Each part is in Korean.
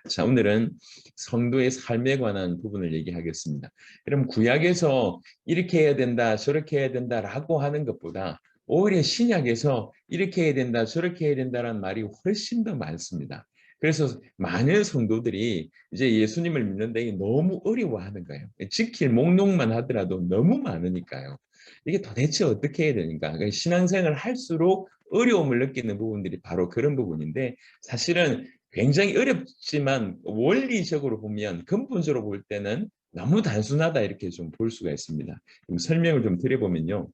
자, 오늘은 성도의 삶에 관한 부분을 얘기하겠습니다. 그럼 구약에서 이렇게 해야 된다, 저렇게 해야 된다라고 하는 것보다 오히려 신약에서 이렇게 해야 된다, 저렇게 해야 된다라는 말이 훨씬 더 많습니다. 그래서 많은 성도들이 이제 예수님을 믿는데 너무 어려워하는 거예요. 지킬 목록만 하더라도 너무 많으니까요. 이게 도대체 어떻게 해야 되니까 신앙생활을 할수록 어려움을 느끼는 부분들이 바로 그런 부분인데, 사실은 굉장히 어렵지만 원리적으로 보면 근본적으로 볼 때는 너무 단순하다 이렇게 좀 볼 수가 있습니다. 좀 설명을 좀 드려보면요.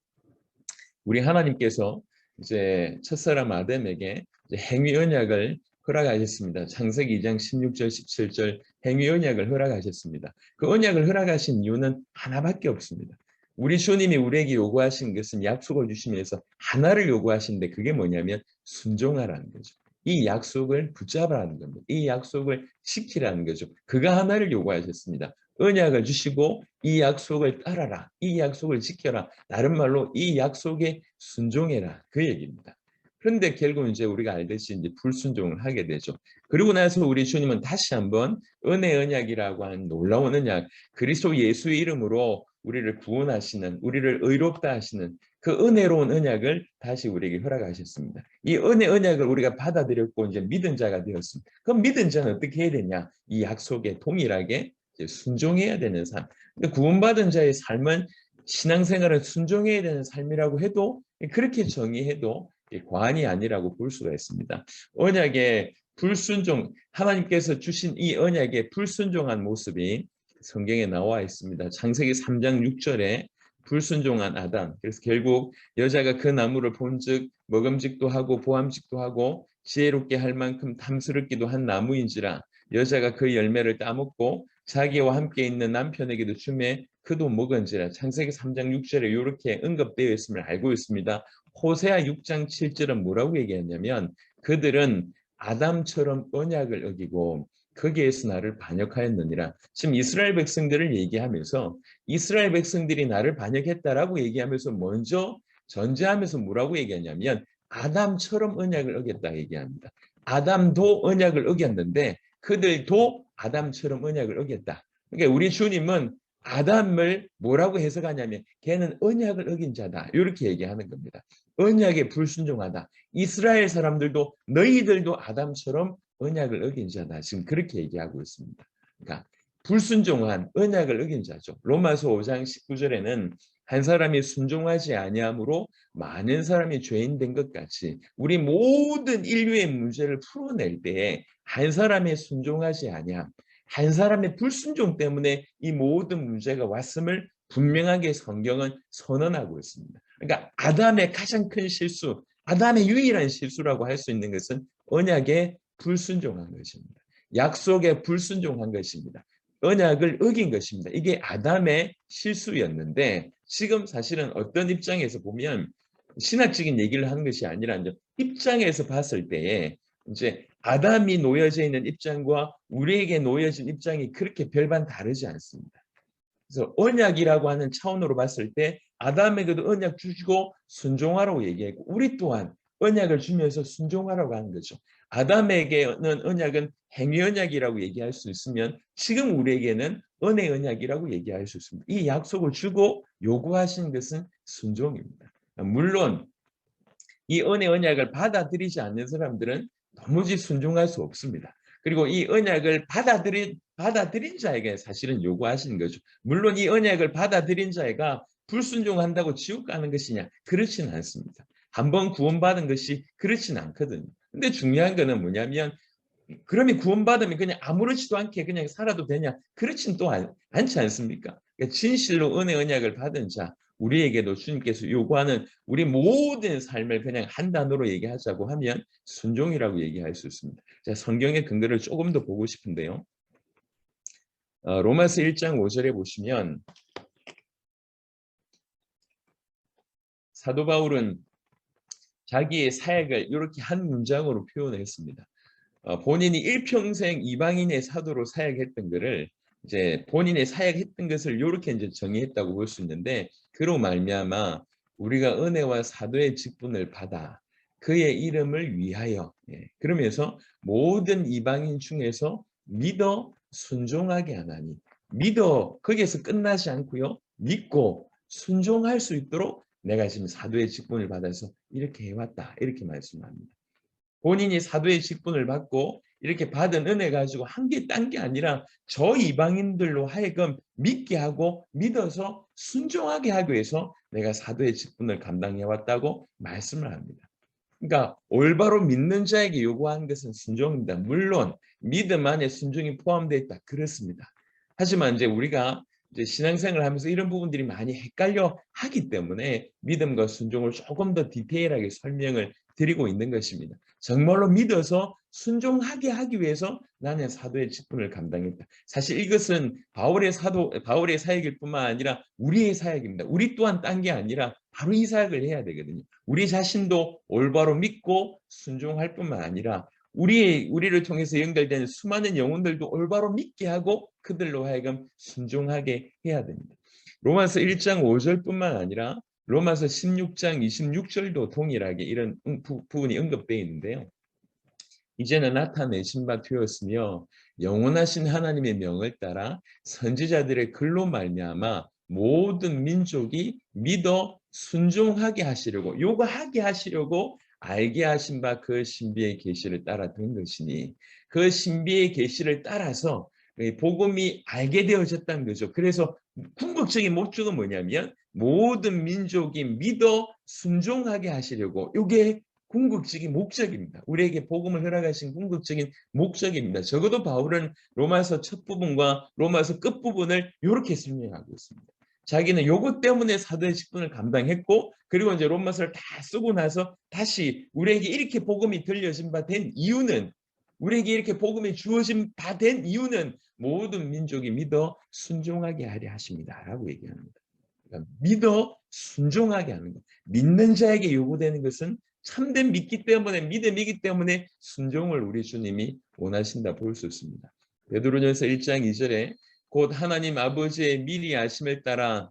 우리 하나님께서 이제 첫사람 아담에게 행위 언약을 허락하셨습니다. 창세기 2장 16절 17절 행위 언약을 허락하셨습니다. 그 언약을 허락하신 이유는 하나밖에 없습니다. 우리 주님이 우리에게 요구하신 것은 약속을 주시면서 하나를 요구하시는데, 그게 뭐냐면 순종하라는 거죠. 이 약속을 붙잡으라는 겁니다. 이 약속을 지키라는 거죠. 그가 하나를 요구하셨습니다. 언약을 주시고 이 약속을 따라라. 이 약속을 지켜라. 다른 말로 이 약속에 순종해라. 그 얘기입니다. 그런데 결국 이제 우리가 알듯이 이제 불순종을 하게 되죠. 그리고 나서 우리 주님은 다시 한번 은혜 언약이라고 하는 놀라운 언약, 그리스도 예수의 이름으로 우리를 구원하시는, 우리를 의롭다 하시는 그 은혜로운 언약을 다시 우리에게 허락하셨습니다. 이 은혜 언약을 우리가 받아들였고 이제 믿은 자가 되었습니다. 그럼 믿은 자는 어떻게 해야 되냐? 이 약속에 동일하게 순종해야 되는 삶. 그러니까 구원받은 자의 삶은 신앙생활을 순종해야 되는 삶이라고 해도, 그렇게 정의해도 과언이 아니라고 볼 수가 있습니다. 언약의 불순종, 하나님께서 주신 이 언약의 불순종한 모습이 성경에 나와 있습니다. 창세기 3장 6절에 불순종한 아담. 그래서 결국 여자가 그 나무를 본즉 먹음직도 하고 보암직도 하고 지혜롭게 할 만큼 탐스럽기도 한 나무인지라 여자가 그 열매를 따먹고 자기와 함께 있는 남편에게도 주매 그도 먹은지라. 창세기 3장 6절에 이렇게 언급되어 있음을 알고 있습니다. 호세아 6장 7절은 뭐라고 얘기했냐면, 그들은 아담처럼 언약을 어기고 거기에서 나를 반역하였느니라. 지금 이스라엘 백성들을 얘기하면서 이스라엘 백성들이 나를 반역했다라고 얘기하면서 먼저 전제하면서 뭐라고 얘기하냐면 아담처럼 언약을 어겼다 얘기합니다. 아담도 언약을 어겼는데 그들도 아담처럼 언약을 어겼다. 그러니까 우리 주님은 아담을 뭐라고 해석하냐면 걔는 언약을 어긴 자다 이렇게 얘기하는 겁니다. 언약에 불순종하다. 이스라엘 사람들도 너희들도 아담처럼 언약을 어긴 자다. 지금 그렇게 얘기하고 있습니다. 그러니까 불순종한 언약을 어긴 자죠. 로마서 5장 19절에는 한 사람이 순종하지 아니함으로 많은 사람이 죄인 된 것 같이 우리 모든 인류의 문제를 풀어낼 때에 한 사람의 순종하지 아니함, 한 사람의 불순종 때문에 이 모든 문제가 왔음을 분명하게 성경은 선언하고 있습니다. 그러니까 아담의 가장 큰 실수, 아담의 유일한 실수라고 할 수 있는 것은 언약에 불순종한 것입니다. 약속에 불순종한 것입니다. 언약을 어긴 것입니다. 이게 아담의 실수였는데, 지금 사실은 어떤 입장에서 보면 신학적인 얘기를 하는 것이 아니라 이제 입장에서 봤을 때에 이제 아담이 놓여져 있는 입장과 우리에게 놓여진 입장이 그렇게 별반 다르지 않습니다. 그래서 언약이라고 하는 차원으로 봤을 때 아담에게도 언약 주시고 순종하라고 얘기했고, 우리 또한 언약을 주면서 순종하라고 하는 거죠. 아담에게는 언약은 행위 언약이라고 얘기할 수 있으면 지금 우리에게는 은혜 언약이라고 얘기할 수 있습니다. 이 약속을 주고 요구하신 것은 순종입니다. 물론 이 은혜 언약을 받아들이지 않는 사람들은 도무지 순종할 수 없습니다. 그리고 이 언약을 받아들인 자에게 사실은 요구하시는 거죠. 물론 이 언약을 받아들인 자가 불순종한다고 지옥 가는 것이냐? 그렇지는 않습니다. 한번 구원받은 것이 그렇지는 않거든요. 근데 중요한 거는 뭐냐면, 그러면 구원받으면 그냥 아무렇지도 않게 그냥 살아도 되냐? 그렇지는 또 않지 않습니까? 그러니까 진실로 은혜 언약을 받은 자, 우리에게도 주님께서 요구하는 우리 모든 삶을 그냥 한 단어로 얘기하자고 하면 순종이라고 얘기할 수 있습니다. 자, 성경의 근거를 조금 더 보고 싶은데요. 로마서 1장 5절에 보시면 사도 바울은 자기의 사역을 이렇게 한 문장으로 표현했습니다. 본인이 일평생 이방인의 사도로 사역했던 것을 이제 본인의 사역했던 것을 이렇게 이제 정의했다고 볼 수 있는데, 그로 말미암아 우리가 은혜와 사도의 직분을 받아 그의 이름을 위하여, 그러면서 모든 이방인 중에서 믿어 순종하게 하나니. 믿어 거기에서 끝나지 않고요. 믿고 순종할 수 있도록 내가 지금 사도의 직분을 받아서 이렇게 해왔다. 이렇게 말씀합니다. 본인이 사도의 직분을 받고 이렇게 받은 은혜 가지고 한 개 딴 게 아니라 저 이방인들로 하여금 믿게 하고 믿어서 순종하게 하기 위해서 내가 사도의 직분을 감당해 왔다고 말씀을 합니다. 그러니까 올바로 믿는 자에게 요구하는 것은 순종입니다. 물론 믿음 안에 순종이 포함되어 있다. 그렇습니다. 하지만 이제 우리가 이제 신앙생활을 하면서 이런 부분들이 많이 헷갈려 하기 때문에 믿음과 순종을 조금 더 디테일하게 설명을 드리고 있는 것입니다. 정말로 믿어서 순종하게 하기 위해서 나는 사도의 직분을 감당했다. 사실 이것은 바울의 사역일 뿐만 아니라 우리의 사역입니다. 우리 또한 딴 게 아니라 바로 이 사역을 해야 되거든요. 우리 자신도 올바로 믿고 순종할 뿐만 아니라 우리를 통해서 연결되는 수많은 영혼들도 올바로 믿게 하고 그들로 하여금 순종하게 해야 됩니다. 로마서 1장 5절뿐만 아니라 로마서 16장 26절도 동일하게 이런 부분이 언급되어 있는데요. 이제는 나타내신 바 되었으며 영원하신 하나님의 명을 따라 선지자들의 글로 말미암아 모든 민족이 믿어 순종하게 하시려고 요구하게 하시려고 알게 하신 바 그 신비의 계시를 따라 된 것이니 그 신비의 계시를 따라서 복음이 알게 되어졌다는 거죠. 그래서 궁극적인 목적은 뭐냐면 모든 민족이 믿어 순종하게 하시려고 이게 궁극적인 목적입니다. 우리에게 복음을 허락하신 궁극적인 목적입니다. 적어도 바울은 로마서 첫 부분과 로마서 끝 부분을 이렇게 설명하고 있습니다. 자기는 요것 때문에 사도의 직분을 감당했고 그리고 이제 로마서를 다 쓰고 나서 다시 우리에게 이렇게 복음이 들려진 바 된 이유는 우리에게 이렇게 복음이 주어진 바 된 이유는 모든 민족이 믿어 순종하게 하려 하십니다라고 얘기합니다. 그러니까 믿어 순종하게 하는 것. 믿는 자에게 요구되는 것은 참된 믿기 때문에 믿음이기 때문에 순종을 우리 주님이 원하신다 볼 수 있습니다. 베드로전서 1장 2절에 곧 하나님 아버지의 미리 아심을 따라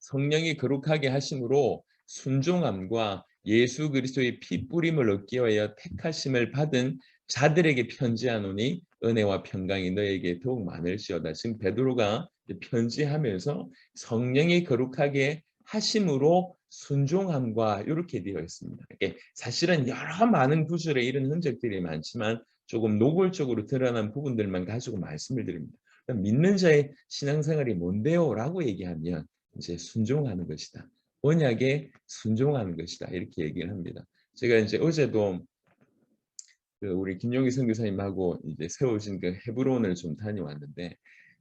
성령이 거룩하게 하심으로 순종함과 예수 그리스도의 피 뿌림을 얻기 위하여 택하심을 받은 자들에게 편지하노니 은혜와 평강이 너에게 더욱 많을지어다. 지금 베드로가 편지하면서 성령이 거룩하게 하심으로 순종함과 이렇게 되어 있습니다. 사실은 여러 많은 구절에 이런 흔적들이 많지만 조금 노골적으로 드러난 부분들만 가지고 말씀을 드립니다. 믿는 자의 신앙생활이 뭔데요? 라고 얘기하면 이제 순종하는 것이다. 언약에 순종하는 것이다. 이렇게 얘기를 합니다. 제가 이제 어제도 그 우리 김용희 선교사님하고 이제 세우신 그 헤브론을 좀 다녀왔는데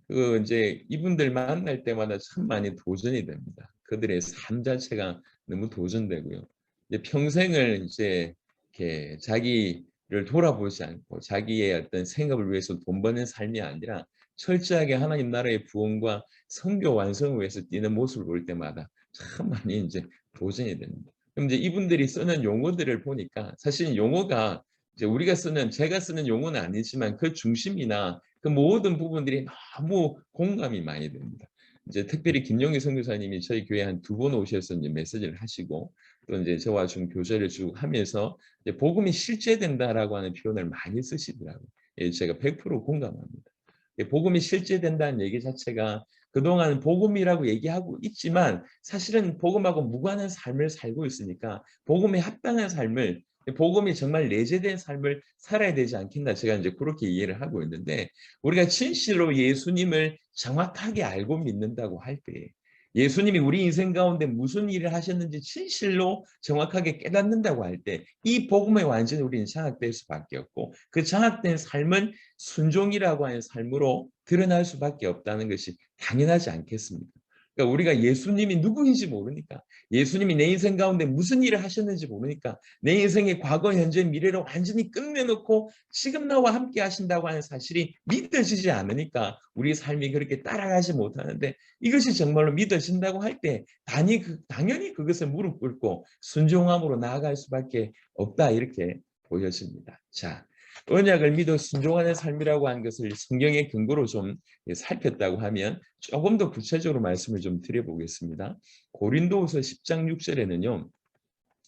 그 이제 이분들 만날 때마다 참 많이 도전이 됩니다. 그들의 삶 자체가 너무 도전되고요. 이제 평생을 이제 이렇게 자기를 돌아보지 않고 자기의 어떤 생업을 위해서 돈 버는 삶이 아니라 철저하게 하나님 나라의 부흥과 선교 완성을 위해서 뛰는 모습을 볼 때마다 참 많이 이제 도전이 됩니다. 그럼 이제 이분들이 쓰는 용어들을 보니까 사실 용어가 이제 우리가 쓰는 제가 쓰는 용어는 아니지만 그 중심이나 그 모든 부분들이 너무 공감이 많이 됩니다. 이제 특별히 김용희 선교사님이 저희 교회 한 두 번 오셔서 이제 메시지를 하시고 또 이제 저와 좀 교제를 쭉 하면서 이제 복음이 실제된다라고 하는 표현을 많이 쓰시더라고요. 예, 제가 100% 공감합니다. 예, 복음이 실제된다는 얘기 자체가 그동안 복음이라고 얘기하고 있지만 사실은 복음하고 무관한 삶을 살고 있으니까 복음에 합당한 삶을 복음이 정말 내재된 삶을 살아야 되지 않겠나 제가 이제 그렇게 이해를 하고 있는데 우리가 진실로 예수님을 정확하게 알고 믿는다고 할 때 예수님이 우리 인생 가운데 무슨 일을 하셨는지 진실로 정확하게 깨닫는다고 할 때 이 복음에 완전히 우리는 장악될 수밖에 없고 그 장악된 삶은 순종이라고 하는 삶으로 드러날 수밖에 없다는 것이 당연하지 않겠습니까? 그러니까 우리가 예수님이 누구인지 모르니까 예수님이 내 인생 가운데 무슨 일을 하셨는지 모르니까 내 인생의 과거, 현재, 미래를 완전히 끝내놓고 지금 나와 함께 하신다고 하는 사실이 믿어지지 않으니까 우리 삶이 그렇게 따라가지 못하는데 이것이 정말로 믿어진다고 할 때 당연히 그것을 무릎 꿇고 순종함으로 나아갈 수밖에 없다 이렇게 보여집니다. 자, 언약을 믿어 순종하는 삶이라고 하는 것을 성경의 근거로 좀 살폈다고 하면 조금 더 구체적으로 말씀을 좀 드려보겠습니다. 고린도후서 10장 6절에는요.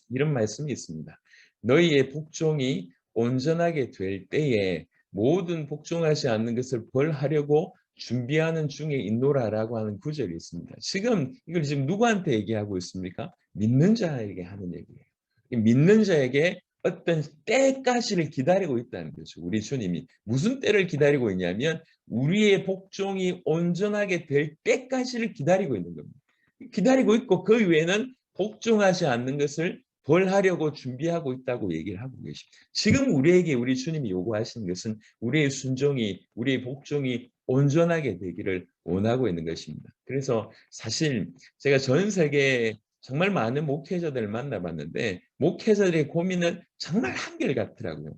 이런 말씀이 있습니다. 너희의 복종이 온전하게 될 때에 모든 복종하지 않는 것을 벌하려고 준비하는 중에 있노라라고 하는 구절이 있습니다. 지금 이걸 지금 누구한테 얘기하고 있습니까? 믿는 자에게 하는 얘기예요. 믿는 자에게 어떤 때까지를 기다리고 있다는 거죠. 우리 주님이 무슨 때를 기다리고 있냐면 우리의 복종이 온전하게 될 때까지를 기다리고 있는 겁니다. 기다리고 있고 그 이외에는 복종하지 않는 것을 벌하려고 준비하고 있다고 얘기를 하고 계십니다. 지금 우리에게 우리 주님이 요구하시는 것은 우리의 순종이, 우리의 복종이 온전하게 되기를 원하고 있는 것입니다. 그래서 사실 제가 전 세계에 정말 많은 목회자들을 만나봤는데 목회자들의 고민은 정말 한결같더라고요.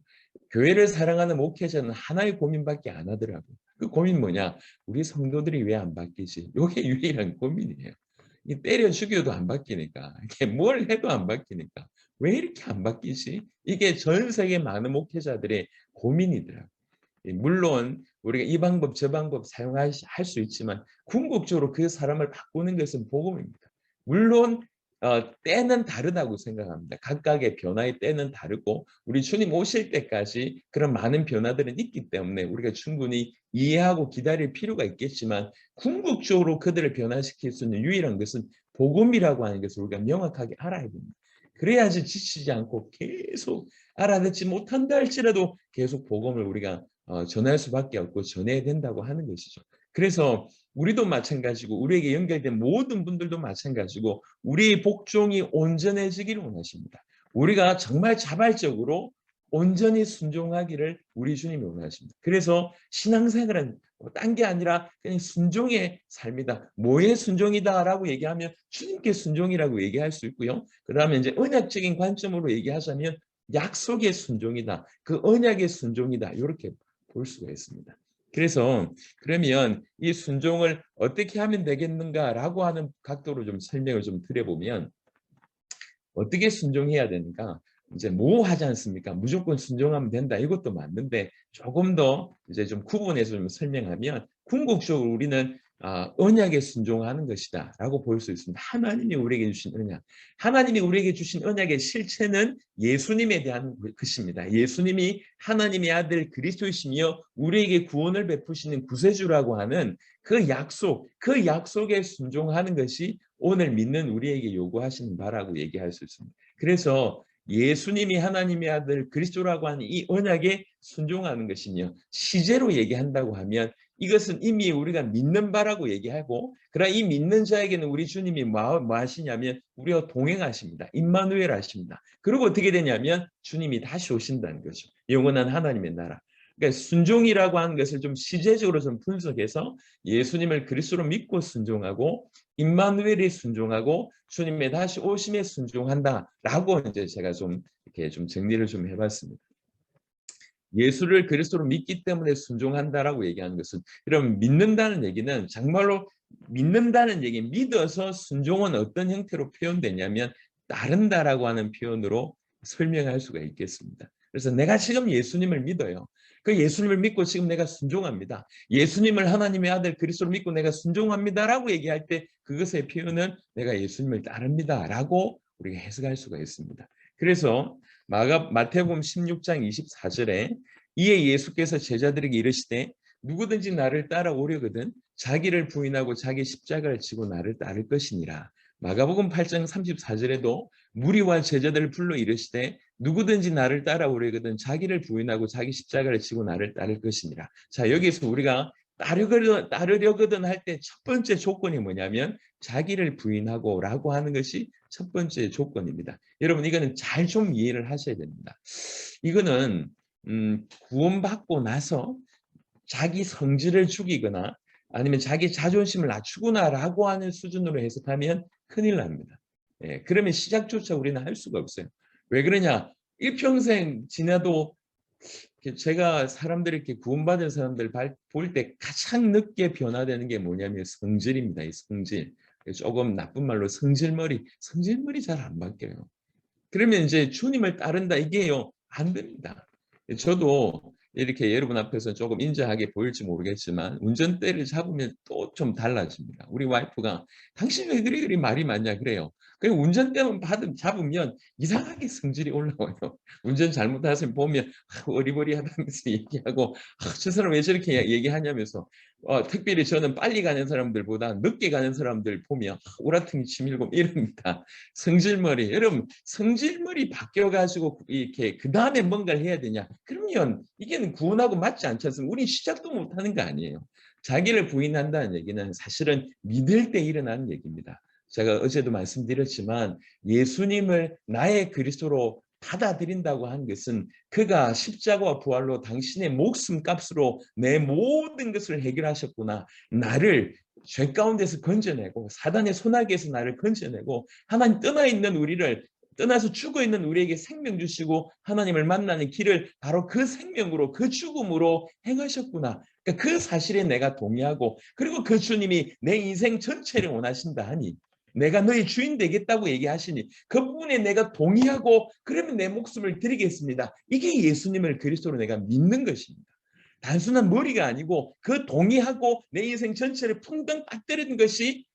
교회를 사랑하는 목회자는 하나의 고민밖에 안 하더라고요. 그 고민 뭐냐? 우리 성도들이 왜 안 바뀌지? 이게 유일한 고민이에요. 이 때려 죽여도 안 바뀌니까. 이게 뭘 해도 안 바뀌니까. 왜 이렇게 안 바뀌지? 이게 전 세계 많은 목회자들의 고민이더라고요. 물론 우리가 이 방법 저 방법 사용할 수 있지만 궁극적으로 그 사람을 바꾸는 것은 복음입니다. 물론 때는 다르다고 생각합니다. 각각의 변화의 때는 다르고 우리 주님 오실 때까지 그런 많은 변화들은 있기 때문에 우리가 충분히 이해하고 기다릴 필요가 있겠지만 궁극적으로 그들을 변화시킬 수 있는 유일한 것은 복음이라고 하는 것을 우리가 명확하게 알아야 됩니다. 그래야지 지치지 않고 계속 알아듣지 못한다 할지라도 계속 복음을 우리가 전할 수밖에 없고 전해야 된다고 하는 것이죠. 그래서 우리도 마찬가지고 우리에게 연결된 모든 분들도 마찬가지고 우리의 복종이 온전해지기를 원하십니다. 우리가 정말 자발적으로 온전히 순종하기를 우리 주님이 원하십니다. 그래서 신앙생활은 딴 게 아니라 그냥 순종의 삶이다. 뭐의 순종이다라고 얘기하면 주님께 순종이라고 얘기할 수 있고요. 그다음에 이제 언약적인 관점으로 얘기하자면 약속의 순종이다. 그 언약의 순종이다. 이렇게 볼 수가 있습니다. 그래서 그러면 이 순종을 어떻게 하면 되겠는가라고 하는 각도로 좀 설명을 좀 드려보면 어떻게 순종해야 되는가? 이제 모호하지 않습니까? 무조건 순종하면 된다. 이것도 맞는데 조금 더 이제 좀 구분해서 좀 설명하면 궁극적으로 우리는 언약에 순종하는 것이다라고 볼 수 있습니다. 하나님이 우리에게 주신 언약, 하나님이 우리에게 주신 언약의 실체는 예수님에 대한 것입니다. 예수님이 하나님의 아들 그리스도이시며 우리에게 구원을 베푸시는 구세주라고 하는 그 약속, 그 약속에 순종하는 것이 오늘 믿는 우리에게 요구하시는 바라고 얘기할 수 있습니다. 그래서 예수님이 하나님의 아들 그리스도라고 하는 이 언약에 순종하는 것이며 시제로 얘기한다고 하면 이것은 이미 우리가 믿는 바라고 얘기하고 그러나 이 믿는 자에게는 우리 주님이 뭐 하시냐면 우리와 동행하십니다. 임마누엘 하십니다. 그리고 어떻게 되냐면 주님이 다시 오신다는 거죠. 영원한 하나님의 나라. 그러니까 순종이라고 하는 것을 좀 시제적으로 좀 분석해서 예수님을 그리스도로 믿고 순종하고 임마누엘이 순종하고 주님의 다시 오심에 순종한다라고 이제 제가 좀 이렇게 좀 정리를 좀 해봤습니다. 예수를 그리스도로 믿기 때문에 순종한다라고 얘기하는 것은 그럼 믿는다는 얘기는 정말로 믿는다는 얘기, 믿어서 순종은 어떤 형태로 표현되냐면 따른다라고 하는 표현으로 설명할 수가 있겠습니다. 그래서 내가 지금 예수님을 믿어요. 그 예수님을 믿고 지금 내가 순종합니다. 예수님을 하나님의 아들 그리스도를 믿고 내가 순종합니다라고 얘기할 때 그것의 표현은 내가 예수님을 따릅니다라고 우리가 해석할 수가 있습니다. 그래서 마태복음 16장 24절에 이에 예수께서 제자들에게 이르시되 누구든지 나를 따라오려거든 자기를 부인하고 자기 십자가를 지고 나를 따를 것이니라. 마가복음 8장 34절에도 무리와 제자들을 불러 이르시되 누구든지 나를 따라오려거든 자기를 부인하고 자기 십자가를 지고 나를 따를 것이니라. 자, 여기서 우리가 따르려거든 할 때 첫 번째 조건이 뭐냐면 자기를 부인하고 라고 하는 것이 첫 번째 조건입니다. 여러분 이거는 잘 좀 이해를 하셔야 됩니다. 이거는 구원받고 나서 자기 성질을 죽이거나 아니면 자기 자존심을 낮추거나라고 하는 수준으로 해석하면 큰일 납니다. 예, 그러면 시작조차 우리는 할 수가 없어요. 왜 그러냐? 일평생 지나도 제가 사람들이 이렇게 구원받은 사람들 볼 때 가장 늦게 변화되는 게 뭐냐면 성질입니다. 이 성질. 조금 나쁜 말로 성질머리 잘 안 바뀌어요. 그러면 이제 주님을 따른다 이게요 안 됩니다. 저도 이렇게 여러분 앞에서 조금 인자하게 보일지 모르겠지만 운전대를 잡으면 또 좀 달라집니다. 우리 와이프가 당신 왜 그리 말이 많냐 그래요. 그리고 운전대만 잡으면 이상하게 성질이 올라와요. 운전 잘못하시면 보면 어리버리하다면서 얘기하고 저 사람 왜 저렇게 얘기하냐면서 특별히 저는 빨리 가는 사람들보다 늦게 가는 사람들 보면 오라통이 치밀고 이럽니다. 성질머리. 여러분 성질머리 바뀌어가지고 이렇게 그 다음에 뭔가를 해야 되냐. 그러면 이게 구원하고 맞지 않지 않습니까? 우리 시작도 못하는 거 아니에요. 자기를 부인한다는 얘기는 사실은 믿을 때 일어나는 얘기입니다. 제가 어제도 말씀드렸지만 예수님을 나의 그리스도로 받아들인다고 한 것은 그가 십자가와 부활로 당신의 목숨값으로 내 모든 것을 해결하셨구나. 나를 죄 가운데서 건져내고 사단의 손아귀에서 나를 건져내고 하나님 떠나서 죽어 있는 우리에게 생명 주시고 하나님을 만나는 길을 바로 그 생명으로 그 죽음으로 행하셨구나. 그러니까 그 사실에 내가 동의하고 그리고 그 주님이 내 인생 전체를 원하신다 하니 내가 너희 주인 되겠다고 얘기하시니 그 부분에 내가 동의하고 그러면 내 목숨을 드리겠습니다. 이게 예수님을 그리스도로 내가 믿는 것입니다. 단순한 머리가 아니고 그 동의하고 내 인생 전체를 풍덩 빠뜨리는 것이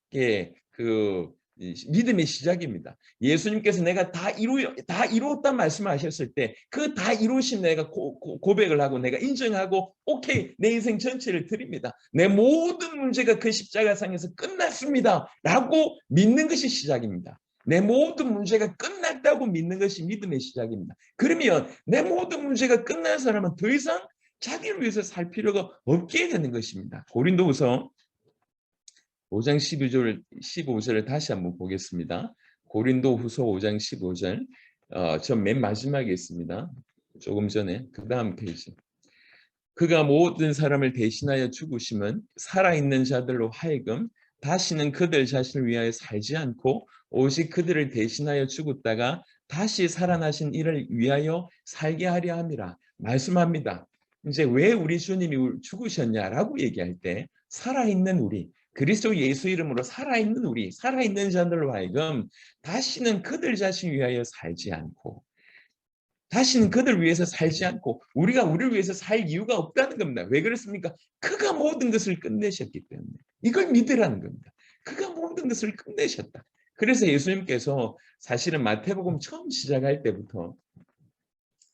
그 믿음의 시작입니다. 예수님께서 내가 다 이루었단 말씀하셨을 때 그 다 이루신 내가 고백을 하고 내가 인정하고 오케이 내 인생 전체를 드립니다. 내 모든 문제가 그 십자가상에서 끝났습니다. 라고 믿는 것이 시작입니다. 내 모든 문제가 끝났다고 믿는 것이 믿음의 시작입니다. 그러면 내 모든 문제가 끝난 사람은 더 이상 자기를 위해서 살 필요가 없게 되는 것입니다. 고린도후서 5장 15절을 다시 한번 보겠습니다. 고린도후서 5장 15절 전 맨 마지막에 있습니다. 조금 전에 그 다음 페이지. 그가 모든 사람을 대신하여 죽으심은 살아있는 자들로 하여금 다시는 그들 자신을 위하여 살지 않고 오직 그들을 대신하여 죽었다가 다시 살아나신 이를 위하여 살게 하려 함이라 말씀합니다. 이제 왜 우리 주님이 죽으셨냐라고 얘기할 때 살아있는 우리 그리스도 예수 이름으로 살아있는 우리 살아있는 자들로 하여금 다시는 그들 자신을 위하여 살지 않고 다시는 그들 위해서 살지 않고 우리가 우리를 위해서 살 이유가 없다는 겁니다. 왜 그렇습니까? 그가 모든 것을 끝내셨기 때문에. 이걸 믿으라는 겁니다. 그가 모든 것을 끝내셨다. 그래서 예수님께서 사실은 마태복음 처음 시작할 때부터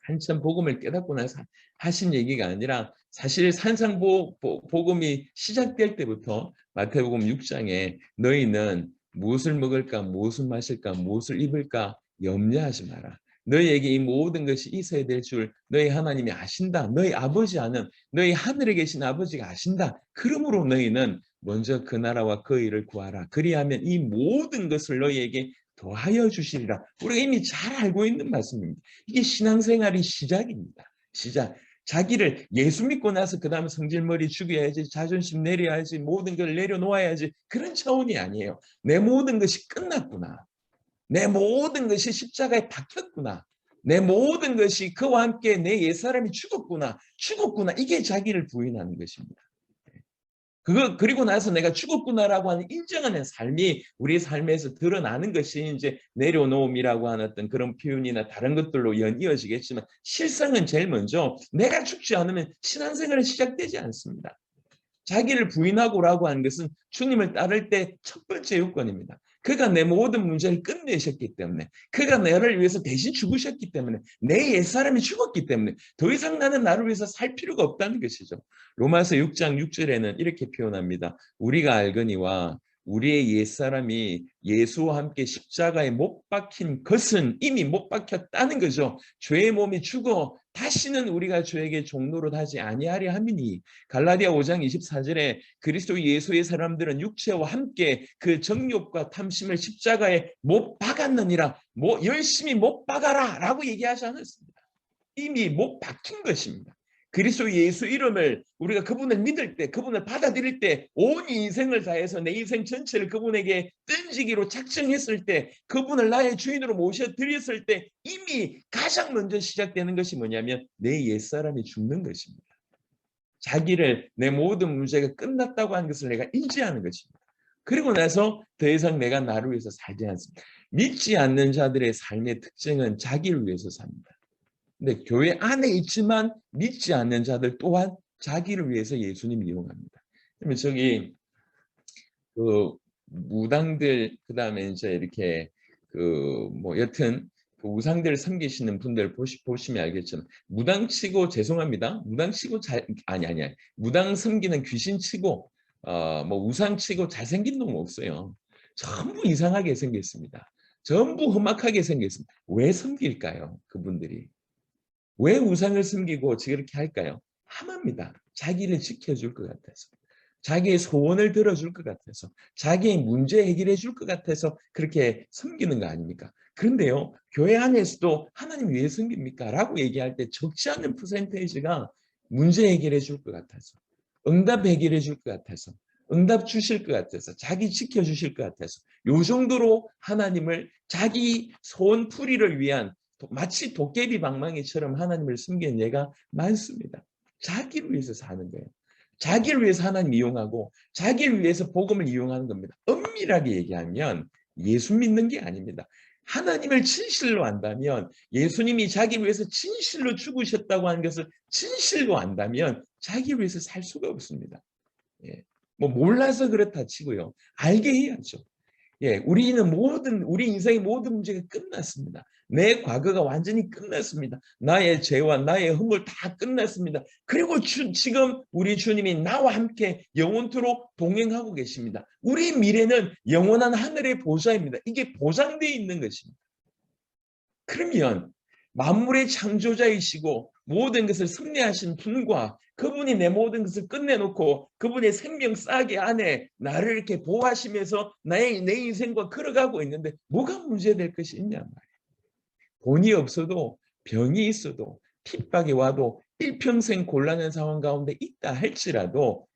한참 복음을 깨닫고 나서 하신 얘기가 아니라 사실 산상복음이 시작될 때부터 마태복음 6장에 너희는 무엇을 먹을까 무엇을 마실까 무엇을 입을까 염려하지 마라. 너희에게 이 모든 것이 있어야 될 줄 너희 하나님이 아신다. 너희 아버지 아는 너희 하늘에 계신 아버지가 아신다. 그러므로 너희는 먼저 그 나라와 그 일을 구하라. 그리하면 이 모든 것을 너희에게 더하여 주시리라. 우리가 이미 잘 알고 있는 말씀입니다. 이게 신앙생활의 시작입니다. 시작. 자기를 예수 믿고 나서 그 다음 성질머리 죽여야지 자존심 내려야지 모든 걸 내려놓아야지 그런 차원이 아니에요. 내 모든 것이 끝났구나. 내 모든 것이 십자가에 박혔구나. 내 모든 것이 그와 함께 내 옛사람이 죽었구나. 이게 자기를 부인하는 것입니다. 그리고 나서 내가 죽었구나라고 하는 인정하는 삶이 우리 삶에서 드러나는 것이 이제 내려놓음이라고 하는 어떤 그런 표현이나 다른 것들로 이어지겠지만 실상은 제일 먼저 내가 죽지 않으면 신앙생활은 시작되지 않습니다. 자기를 부인하고라고 하는 것은 주님을 따를 때 첫 번째 요건입니다. 그가 내 모든 문제를 끝내셨기 때문에 그가 나를 위해서 대신 죽으셨기 때문에 내 옛사람이 죽었기 때문에 더 이상 나는 나를 위해서 살 필요가 없다는 것이죠. 로마서 6장 6절에는 이렇게 표현합니다. 우리가 알거니와 우리의 옛사람이 예수와 함께 십자가에 못 박힌 것은 이미 못 박혔다는 거죠. 죄의 몸이 죽어 다시는 우리가 죄에게 종노릇 하지 아니하려 함이니 갈라디아 5장 24절에 그리스도 예수의 사람들은 육체와 함께 그 정욕과 탐심을 십자가에 못 박았느니라 열심히 못 박아라 라고 얘기하지 않았습니다. 이미 못 박힌 것입니다. 그리스도 예수 이름을 우리가 그분을 믿을 때 그분을 받아들일 때 온 인생을 다해서 내 인생 전체를 그분에게 던지기로 작정했을 때 그분을 나의 주인으로 모셔드렸을 때 이미 가장 먼저 시작되는 것이 뭐냐면 내 옛사람이 죽는 것입니다. 자기를 내 모든 문제가 끝났다고 하는 것을 내가 인지하는 것입니다. 그리고 나서 더 이상 내가 나를 위해서 살지 않습니다. 믿지 않는 자들의 삶의 특징은 자기를 위해서 삽니다. 근데 교회 안에 있지만 믿지 않는 자들 또한 자기를 위해서 예수님 이용합니다. 그러면 저기 그 무당들 그다음에 이제 이렇게 뭐 여튼 그 우상들 섬기시는 분들 보시면 알겠지만 무당치고 죄송합니다. 무당치고 아니 무당 섬기는 귀신치고 뭐 우상치고 잘생긴 놈 없어요. 전부 이상하게 생겼습니다. 전부 험악하게 생겼습니다. 왜 섬길까요? 그분들이. 왜 우상을 섬기고 저렇게 할까요? 함합니다. 자기를 지켜줄 것 같아서. 자기의 소원을 들어줄 것 같아서. 자기의 문제 해결해 줄 것 같아서 그렇게 섬기는 거 아닙니까? 그런데요. 교회 안에서도 하나님 왜 섬깁니까? 라고 얘기할 때 적지 않은 퍼센테이지가 문제 해결해 줄 것 같아서. 응답 해결해 줄 것 같아서. 응답 주실 것 같아서. 자기 지켜주실 것 같아서. 요 정도로 하나님을 자기 소원 풀이를 위한 마치 도깨비 방망이처럼 하나님을 숨기는 예가 많습니다. 자기를 위해서 사는 거예요. 자기를 위해서 하나님 이용하고 자기를 위해서 복음을 이용하는 겁니다. 엄밀하게 얘기하면 예수 믿는 게 아닙니다. 하나님을 진실로 안다면 예수님이 자기를 위해서 진실로 죽으셨다고 하는 것을 진실로 안다면 자기를 위해서 살 수가 없습니다. 예. 뭐 몰라서 그렇다 치고요. 알게 해야죠. 예, 우리 인생의 모든 문제가 끝났습니다. 내 과거가 완전히 끝났습니다. 나의 죄와 나의 허물 다 끝났습니다. 그리고 지금 우리 주님이 나와 함께 영원토록 동행하고 계십니다. 우리 미래는 영원한 하늘의 보좌입니다. 이게 보장되어 있는 것입니다. 그러면 만물의 창조자이시고 모든 것을 섭리하신 분과 그분이 내 모든 것을 끝내놓고 그분의 생명 싸게 안에 나를 이렇게 보호하시면서 내 인생과 걸어가고 있는데 뭐가 문제될 것이 있냐 말이에요. 돈이 없어도 병이 있어도 핍박이 와도 일평생 곤란한 상황 가운데 있다 할지라도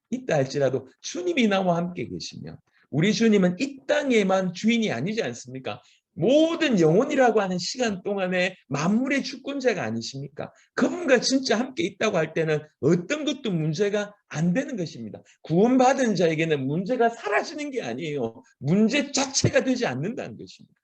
주님이 나와 함께 계시면 우리 주님은 이 땅에만 주인이 아니지 않습니까? 모든 영혼이라고 하는 시간 동안에 만물의 주권자가 아니십니까? 그분과 진짜 함께 있다고 할 때는 어떤 것도 문제가 안 되는 것입니다. 구원받은 자에게는 문제가 사라지는 게 아니에요. 문제 자체가 되지 않는다는 것입니다.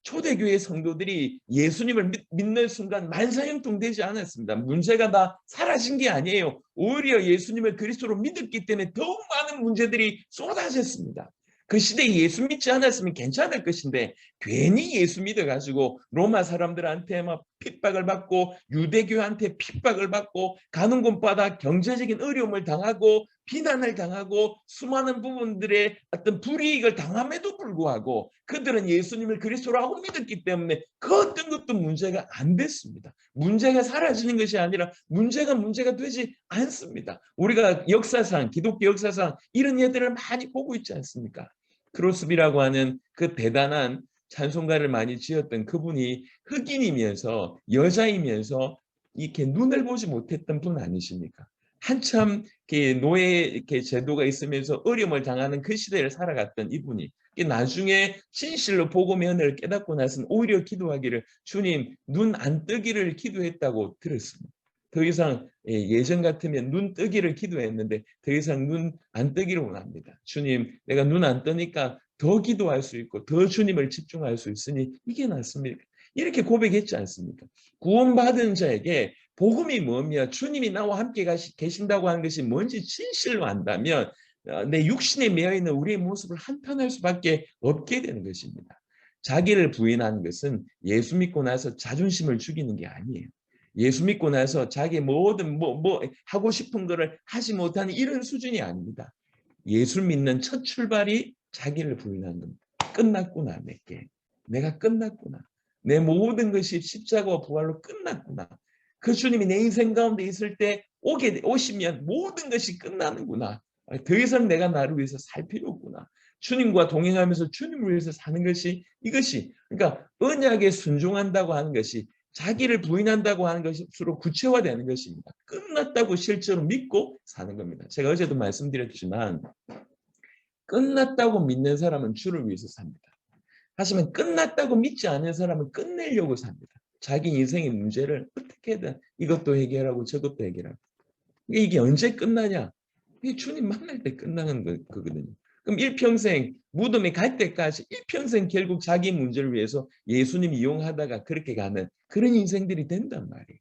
초대교회 성도들이 예수님을 믿는 순간 만사형통되지 않았습니다. 문제가 다 사라진 게 아니에요. 오히려 예수님을 그리스도로 믿었기 때문에 더욱 많은 문제들이 쏟아졌습니다. 그 시대에 예수 믿지 않았으면 괜찮을 것인데 괜히 예수 믿어가지고 로마 사람들한테 막 핍박을 받고 유대교한테 핍박을 받고 가는 곳마다 경제적인 어려움을 당하고 비난을 당하고 수많은 부분들의 어떤 불이익을 당함에도 불구하고 그들은 예수님을 그리스도라고 믿었기 때문에 그 어떤 것도 문제가 안 됐습니다. 문제가 사라지는 것이 아니라 문제가 되지 않습니다. 우리가 역사상 기독교 역사상 이런 예들을 많이 보고 있지 않습니까? 크로스비라고 하는 그 대단한 찬송가를 많이 지었던 그분이 흑인이면서 여자이면서 이렇게 눈을 보지 못했던 분 아니십니까? 한참 노예 제도가 있으면서 어려움을 당하는 그 시대를 살아갔던 이분이 나중에 진실로 복음의 은혜를 깨닫고 나서는 오히려 기도하기를 주님 눈 안 뜨기를 기도했다고 들었습니다. 더 이상 예전 같으면 눈 뜨기를 기도했는데 더 이상 눈 안 뜨기를 원합니다. 주님 내가 눈 안 뜨니까 더 기도할 수 있고 더 주님을 집중할 수 있으니 이게 낫습니까? 이렇게 고백했지 않습니까? 구원받은 자에게 복음이 뭐냐? 주님이 나와 함께 계신다고 하는 것이 뭔지 진실로 안다면 내 육신에 매여있는 우리의 모습을 한탄할 수밖에 없게 되는 것입니다. 자기를 부인하는 것은 예수 믿고 나서 자존심을 죽이는 게 아니에요. 예수 믿고 나서 자기 모든 뭐 하고 싶은 거를 하지 못하는 이런 수준이 아닙니다. 예수 믿는 첫 출발이 자기를 부인하는 겁니다. 끝났구나 내게. 내가 끝났구나. 내 모든 것이 십자가와 부활로 끝났구나. 그 주님이 내 인생 가운데 있을 때 오시면 모든 것이 끝나는구나. 더 이상 내가 나를 위해서 살 필요 없구나. 주님과 동행하면서 주님을 위해서 사는 것이 이것이 그러니까 언약에 순종한다고 하는 것이 자기를 부인한다고 하는 것으로 구체화되는 것입니다. 끝났다고 실제로 믿고 사는 겁니다. 제가 어제도 말씀드렸지만 끝났다고 믿는 사람은 주를 위해서 삽니다. 하지만 끝났다고 믿지 않는 사람은 끝내려고 삽니다. 자기 인생의 문제를 어떻게든 이것도 해결하고 저것도 해결하고. 이게 언제 끝나냐? 이게 주님 만날 때 끝나는 거거든요. 그럼 일평생 무덤에 갈 때까지 일평생 결국 자기 문제를 위해서 예수님 이용하다가 그렇게 가는 그런 인생들이 된단 말이에요.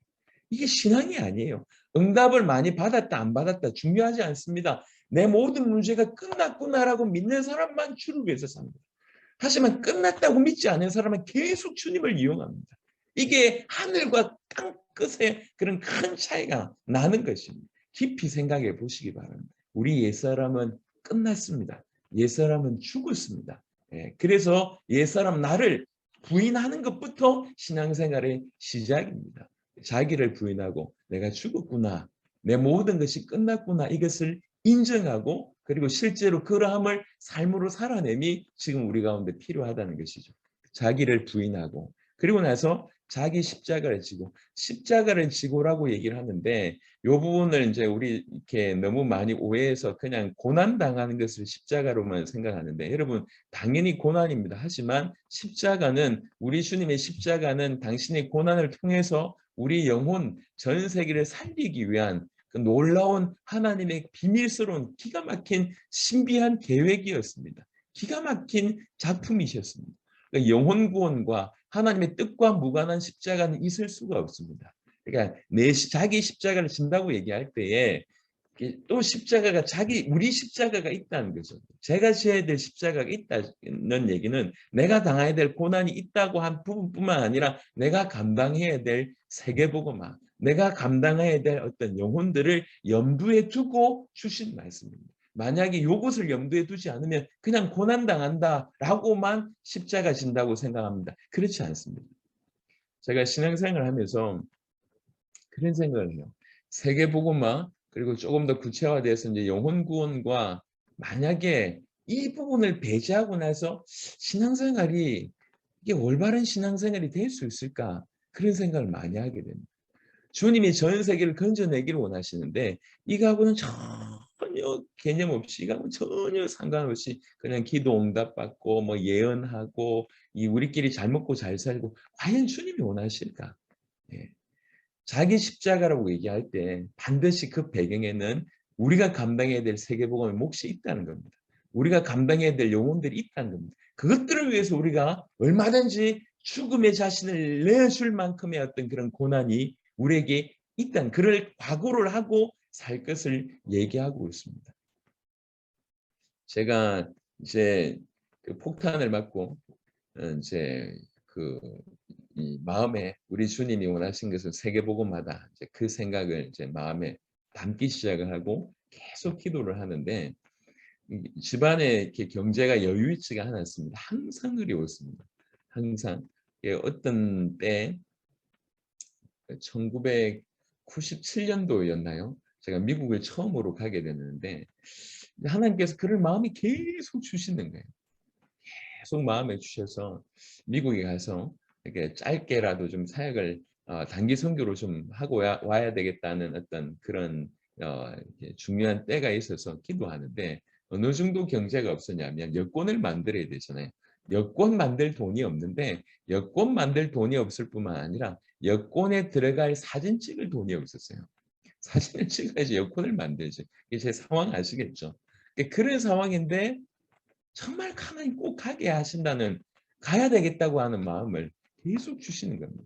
이게 신앙이 아니에요. 응답을 많이 받았다 안 받았다 중요하지 않습니다. 내 모든 문제가 끝났구나라고 믿는 사람만 주를 위해서 삽니다. 하지만 끝났다고 믿지 않는 사람은 계속 주님을 이용합니다. 이게 하늘과 땅 끝에 그런 큰 차이가 나는 것입니다. 깊이 생각해 보시기 바랍니다. 우리 옛사람은 끝났습니다. 옛사람은 죽었습니다. 예, 그래서 옛사람 나를 부인하는 것부터 신앙생활의 시작입니다. 자기를 부인하고 내가 죽었구나. 내 모든 것이 끝났구나. 이것을 인정하고 그리고 실제로 그러함을 삶으로 살아냄이 지금 우리 가운데 필요하다는 것이죠. 자기를 부인하고 그리고 나서 자기 십자가를 지고 십자가를 지고라고 얘기를 하는데 이 부분을 이제 우리 이렇게 너무 많이 오해해서 그냥 고난 당하는 것을 십자가로만 생각하는데 여러분 당연히 고난입니다. 하지만 십자가는 우리 주님의 십자가는 당신의 고난을 통해서 우리 영혼 전 세계를 살리기 위한 그 놀라운 하나님의 비밀스러운 기가 막힌 신비한 계획이었습니다. 기가 막힌 작품이셨습니다. 그러니까 영혼 구원과 하나님의 뜻과 무관한 십자가는 있을 수가 없습니다. 그러니까 자기 십자가를 진다고 얘기할 때에 또 십자가가 우리 십자가가 있다는 거죠. 제가 지어야 될 십자가가 있다는 얘기는 내가 당해야 될 고난이 있다고 한 부분뿐만 아니라 내가 감당해야 될 세계복음화, 내가 감당해야 될 어떤 영혼들을 염두에 두고 주신 말씀입니다. 만약에 이것을 염두에 두지 않으면 그냥 고난당한다라고만 십자가 진다고 생각합니다. 그렇지 않습니다. 제가 신앙생활을 하면서 그런 생각을 해요. 세계복음화 그리고 조금 더 구체화돼서 이제 영혼 구원과 만약에 이 부분을 배제하고 나서 신앙생활이 이게 올바른 신앙생활이 될 수 있을까? 그런 생각을 많이 하게 됩니다. 주님이 전 세계를 건져내기를 원하시는데 이거하고는 전혀 개념 없이 이거하고는 전혀 상관없이 그냥 기도 응답받고 뭐 예언하고 이 우리끼리 잘 먹고 잘 살고 과연 주님이 원하실까? 예. 자기 십자가라고 얘기할 때 반드시 그 배경에는 우리가 감당해야 될 세계복음의 몫이 있다는 겁니다. 우리가 감당해야 될 영혼들이 있다는 겁니다. 그것들을 위해서 우리가 얼마든지 죽음의 자신을 내줄 만큼의 어떤 그런 고난이 우리에게 있다는 그럴 각오를 하고 살 것을 얘기하고 있습니다. 제가 이제 그 폭탄을 맞고 이제 이 마음에 우리 주님이 원하신 것은 세계복음화다. 이제 그 생각을 이제 마음에 담기 시작을 하고 계속 기도를 하는데 집안에 이렇게 경제가 여유있지가 않았습니다. 항상 어려웠습니다. 항상 어떤 때 1997년도였나요? 제가 미국을 처음으로 가게 됐는데 하나님께서 그럴 마음이 계속 주시는 거예요. 계속 마음에 주셔서 미국에 가서 이렇게 짧게라도 좀 사역을 단기 선교로 좀 하고 와야 되겠다는 어떤 그런 중요한 때가 있어서 기도하는데 어느 정도 경제가 없었냐면 여권을 만들어야 되잖아요. 여권 만들 돈이 없는데 여권 만들 돈이 없을 뿐만 아니라 여권에 들어갈 사진 찍을 돈이 없었어요. 사진을 찍어야지 여권을 만들죠. 이게 제 상황 아시겠죠? 그런 상황인데 정말 하나님 꼭 가게 하신다는 가야 되겠다고 하는 마음을 계속 주시는 겁니다.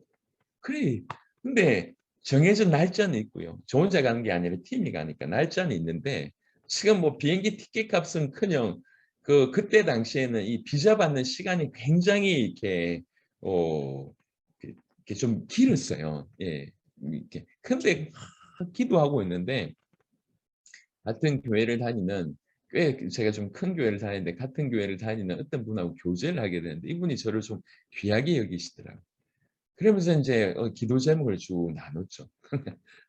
그래. 근데 정해진 날짜는 있고요. 저 혼자 가는 게 아니라 팀이 가니까 날짜는 있는데 지금 뭐 비행기 티켓 값은커녕 그때 당시에는 이 비자 받는 시간이 굉장히 어 이렇게 좀 길었어요. 예. 이렇게 근데 기도하고 있는데 같은 교회를 다니는 꽤 제가 좀 큰 교회를 다니는데 같은 교회를 다니는 어떤 분하고 교제를 하게 되는데 이분이 저를 좀 귀하게 여기시더라고요. 그러면서 이제 기도 제목을 쭉 나눴죠.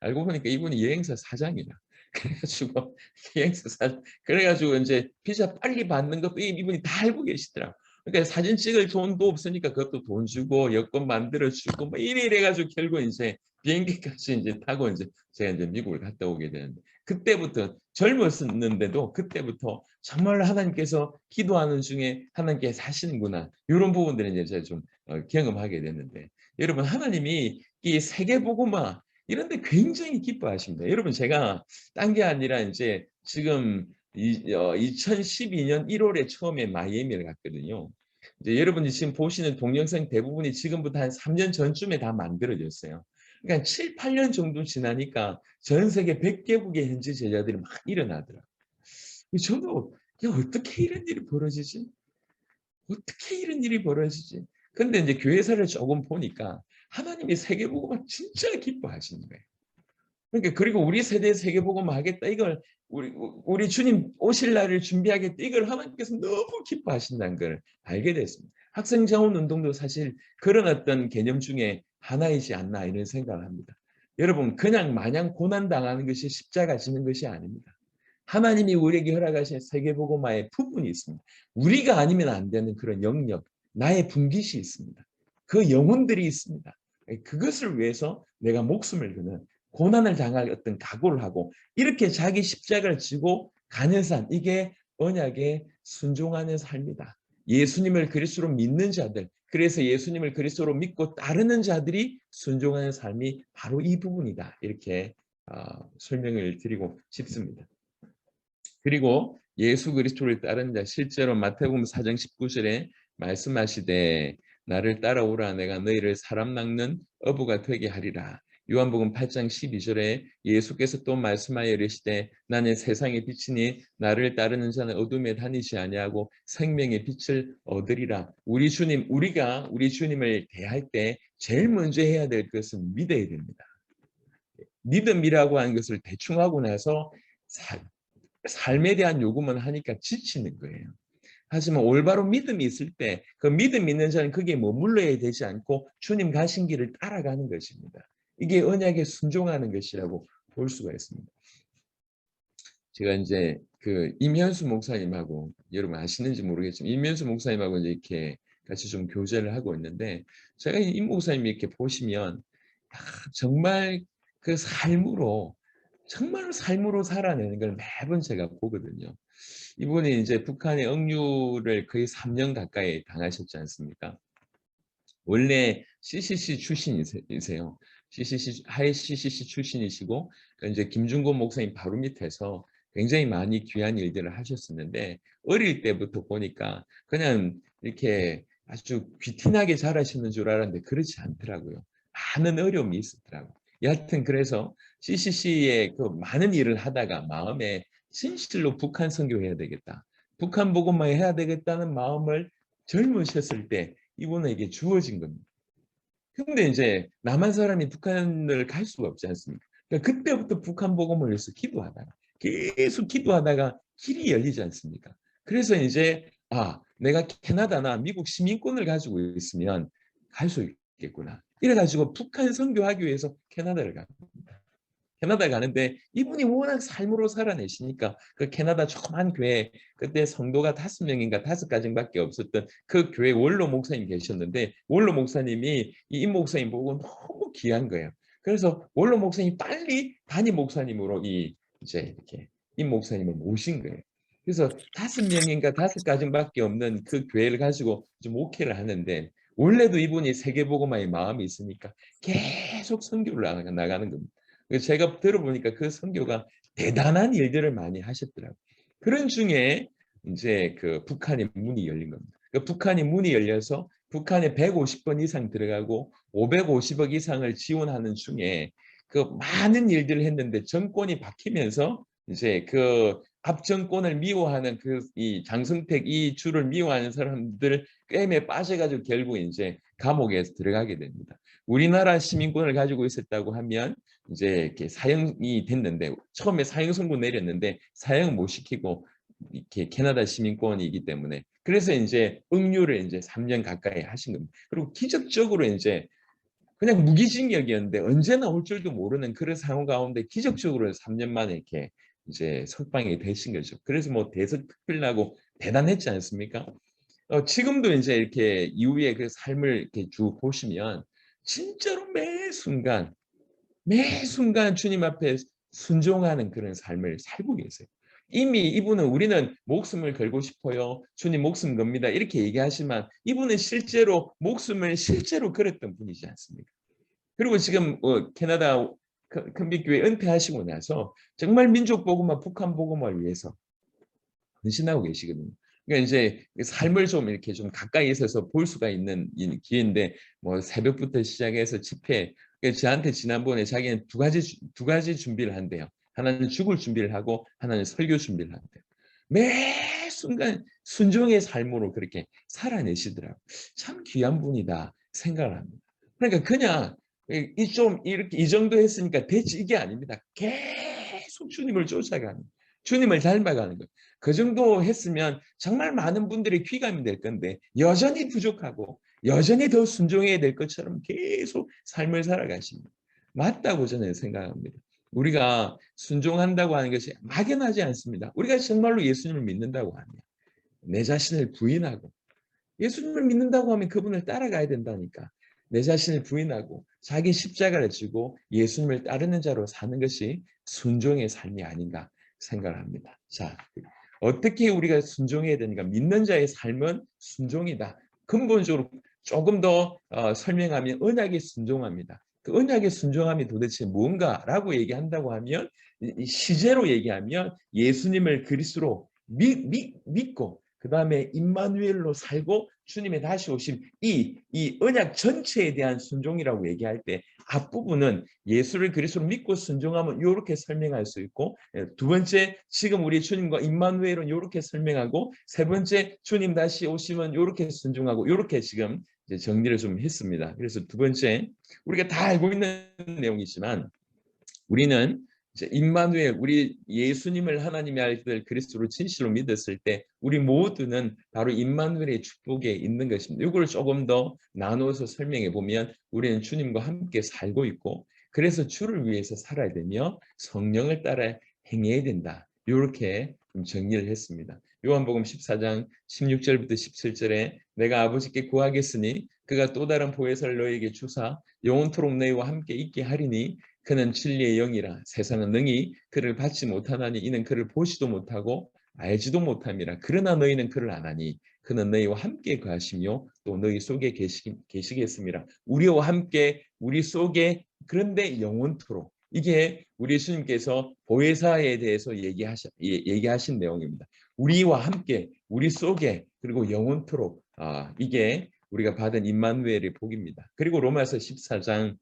알고 보니까 이분이 여행사 사장이라. 그래 가지고 여행사 사 그래 가지고 인제 비자 빨리 받는 것도 이분이 다 알고 계시더라고요. 그러니까 사진 찍을 돈도 없으니까 그것도 돈 주고 여권 만들어 주고 뭐 이래 가지고 결국 인제 비행기까지 인제 타고 인제 제가 인제 미국을 갔다 오게 되는데 그때부터 젊었었는데도 그때부터 정말 하나님께서 기도하는 중에 하나님께서 하시는구나. 요런 부분들을 이제 제가 좀 경험하게 됐는데 여러분 하나님이 이 세계복음화 이런 데 굉장히 기뻐하십니다. 여러분 제가 딴 게 아니라 인제 지금 2012년 1 월에 처음에 마이애미를 갔거든요. 이제 여러분이 지금 보시는 동영상 대부분이 지금부터 한 3년 전쯤에 다 만들어졌어요. 그러니까 7-8년 정도 지나니까 전 세계 100 개국의 현지 제자들이 막 일어나더라고요. 저도 '야 어떻게 이런 일이 벌어지지?' 어떻게 이런 일이 벌어지지? 근데 이제 교회사를 조금 보니까 하나님이 세계복음을 진짜 기뻐하시는 거예요. 그러니까 그리고 우리 세대에 세계복음 하겠다 이걸 우리 주님 오실 날을 준비하겠다 이걸 하나님께서 너무 기뻐하신다는 걸 알게 됐습니다. 학생 자원 운동도 사실 그런 어떤 개념 중에 하나이지 않나 이런 생각을 합니다. 여러분 그냥 마냥 고난 당하는 것이 십자가 지는 것이 아닙니다. 하나님이 우리에게 허락하신 세계복음화의 부분이 있습니다. 우리가 아니면 안 되는 그런 영역, 나의 분깃이 있습니다. 그 영혼들이 있습니다. 그것을 위해서 내가 목숨을 거는 고난을 당할 어떤 각오를 하고 이렇게 자기 십자가를 지고 가는 삶, 이게 언약에 순종하는 삶이다. 예수님을 그리스도로 믿는 자들, 그래서 예수님을 그리스도로 믿고 따르는 자들이 순종하는 삶이 바로 이 부분이다. 이렇게 설명을 드리고 싶습니다. 그리고 예수 그리스도를 따르는 자, 실제로 마태복음 4장 19절에 말씀하시되 나를 따라오라 내가 너희를 사람 낚는 어부가 되게 하리라. 요한복음 8장 12절에 예수께서 또 말씀하여 이르시되 나는 세상의 빛이니 나를 따르는 자는 어둠에 다니지 아니하고 생명의 빛을 얻으리라. 우리 주님, 우리가 우리 주님을 대할 때 제일 먼저 해야 될 것은 믿어야 됩니다. 믿음이라고 하는 것을 대충 하고 나서 삶에 대한 요구만 하니까 지치는 거예요. 하지만 올바로 믿음이 있을 때 그 믿음 있는 자는 거기에 머물러야 되지 않고 주님 가신 길을 따라가는 것입니다. 이게 언약에 순종하는 것이라고 볼 수가 있습니다. 제가 이제 그 임현수 목사님하고 여러분 아시는지 모르겠지만 임현수 목사님하고 이제 이렇게 같이 좀 교제를 하고 있는데 제가 이 목사님이 이렇게 보시면 정말 그 삶으로 정말 삶으로 살아내는 걸 매번 제가 보거든요. 이분이 이제 북한의 억류를 거의 3년 가까이 당하셨지 않습니까? 원래 CCC 출신이세요. 하이 CCC 출신이시고 이제 김중곤 목사님 바로 밑에서 굉장히 많이 귀한 일들을 하셨었는데 어릴 때부터 보니까 그냥 이렇게 아주 귀티나게 잘하시는 줄 알았는데 그렇지 않더라고요. 많은 어려움이 있었더라고요. 여하튼 그래서 CCC의 그 많은 일을 하다가 마음에 진실로 북한 선교해야 되겠다. 북한 복음만 해야 되겠다는 마음을 젊으셨을 때 이분에게 주어진 겁니다. 근데 이제 남한 사람이 북한을 갈 수가 없지 않습니까? 그러니까 그때부터 북한 복음을 위해서 기도하다가 계속 기도하다가 길이 열리지 않습니까? 그래서 이제 내가 캐나다나 미국 시민권을 가지고 있으면 갈 수 있겠구나. 이래가지고 북한 선교하기 위해서 캐나다를 갑니다. 캐나다 가는데 이분이 워낙 삶으로 살아내시니까 그 캐나다 조그만 교회 그때 성도가 5명인가 5가정밖에 없었던 그 교회 원로 목사님 계셨는데 원로 목사님이 이 목사님 보고 너무 귀한 거예요. 그래서 원로 목사님이 빨리 담임 목사님으로 이제 이렇게 임 목사님을 모신 거예요. 그래서 5명인가 5가정밖에 없는 그 교회를 가지고 좀 목회를 하는데 원래도 이분이 세계복음화의 마음이 있으니까 계속 선교를 나가는 겁니다. 제가 들어보니까 그 선교가 대단한 일들을 많이 하셨더라고요. 그런 중에 이제 그 북한의 문이 열린 겁니다. 그 북한이 문이 열려서 북한에 150번 이상 들어가고 550억 이상을 지원하는 중에 그 많은 일들을 했는데 정권이 바뀌면서 이제 그 앞정권을 미워하는 그 이 장성택 이 주를 미워하는 사람들 꿰매 빠져가지고 결국 이제 감옥에 들어가게 됩니다. 우리나라 시민권을 가지고 있었다고 하면 이제 이렇게 사형이 됐는데 처음에 사형 선고 내렸는데 사형 못 시키고 이렇게 캐나다 시민권이기 때문에 그래서 이제 억류를 이제 3년 가까이 하신 겁니다. 그리고 기적적으로 이제 그냥 무기징역이었는데 언제 나올 줄도 모르는 그런 상황 가운데 기적적으로 3년 만에 이렇게 이제 석방이 되신 거죠. 그래서 뭐 대서특필나고 대단했지 않습니까? 지금도 이제 이렇게 이후에 그 삶을 이렇게 쭉 보시면 진짜로 매 순간 주님 앞에 순종하는 그런 삶을 살고 계세요. 이미 이분은 우리는 목숨을 걸고 싶어요. 주님 목숨 겁니다. 이렇게 얘기하지만 이분은 실제로 목숨을 실제로 걸었던 분이지 않습니까? 그리고 지금 캐나다 큰빛교회 은퇴하시고 나서 정말 민족 복음화, 북한 복음화를 위해서 헌신하고 계시거든요. 그러니까 이제 삶을 좀 이렇게 좀 가까이 있어서 볼 수가 있는 기회인데 뭐 새벽부터 시작해서 집회. 그러니까 저한테 지난번에 자기는 두 가지 준비를 한대요. 하나는 죽을 준비를 하고 하나는 설교 준비를 한대요. 매 순간 순종의 삶으로 그렇게 살아내시더라고요. 참 귀한 분이다 생각을 합니다. 그러니까 그냥 이 좀 이렇게 이 정도 했으니까 됐지 이게 아닙니다. 계속 주님을 쫓아가는, 주님을 닮아가는 거예요. 그 정도 했으면 정말 많은 분들이 귀감이 될 건데 여전히 부족하고 여전히 더 순종해야 될 것처럼 계속 삶을 살아가십니다. 맞다고 저는 생각합니다. 우리가 순종한다고 하는 것이 막연하지 않습니다. 우리가 정말로 예수님을 믿는다고 하면 내 자신을 부인하고, 예수님을 믿는다고 하면 그분을 따라가야 된다니까. 내 자신을 부인하고 자기 십자가를 지고 예수님을 따르는 자로 사는 것이 순종의 삶이 아닌가 생각을 합니다. 자, 어떻게 우리가 순종해야 되는가? 믿는 자의 삶은 순종이다. 근본적으로 조금 더 설명하면 언약에 순종합니다. 그 언약의 순종함이 도대체 뭔가라고 얘기한다고 하면, 시제로 얘기하면 예수님을 그리스도로 믿고 그 다음에 임마누엘로 살고 주님의 다시 오심, 이 언약 전체에 대한 순종이라고 얘기할 때 앞부분은 예수를 그리스도로 믿고 순종하면 이렇게 설명할 수 있고, 두 번째 지금 우리 주님과 임마누엘은 이렇게 설명하고, 세 번째 주님 다시 오시면 이렇게 순종하고, 이렇게 지금 이제 정리를 좀 했습니다. 그래서 두 번째, 우리가 다 알고 있는 내용이지만 우리는 이제 임마누엘, 우리 예수님을 하나님의 아들 그리스도로 진실로 믿었을 때 우리 모두는 바로 임마누엘의 축복에 있는 것입니다. 이걸 조금 더 나누어서 설명해 보면 우리는 주님과 함께 살고 있고, 그래서 주를 위해서 살아야 되며 성령을 따라 행해야 된다. 이렇게 좀 정리를 했습니다. 요한복음 14장 16절부터 17절에 내가 아버지께 구하겠으니 그가 또 다른 보혜사를 너에게 주사 영원토록 너희와 함께 있게 하리니 그는 진리의 영이라 세상은 능히 그를 받지 못하나니 이는 그를 보지도 못하고 알지도 못함이라. 그러나 너희는 그를 아나니 그는 너희와 함께 거하시며 또 너희 속에 계시겠습니다. 우리와 함께 우리 속에, 그런데 영원토록. 이게 우리 예수님께서 보혜사에 대해서 얘기하신 내용입니다. 우리와 함께 우리 속에 그리고 영원토록, 이게 우리가 받은 임마누엘의 복입니다. 그리고 로마서 14장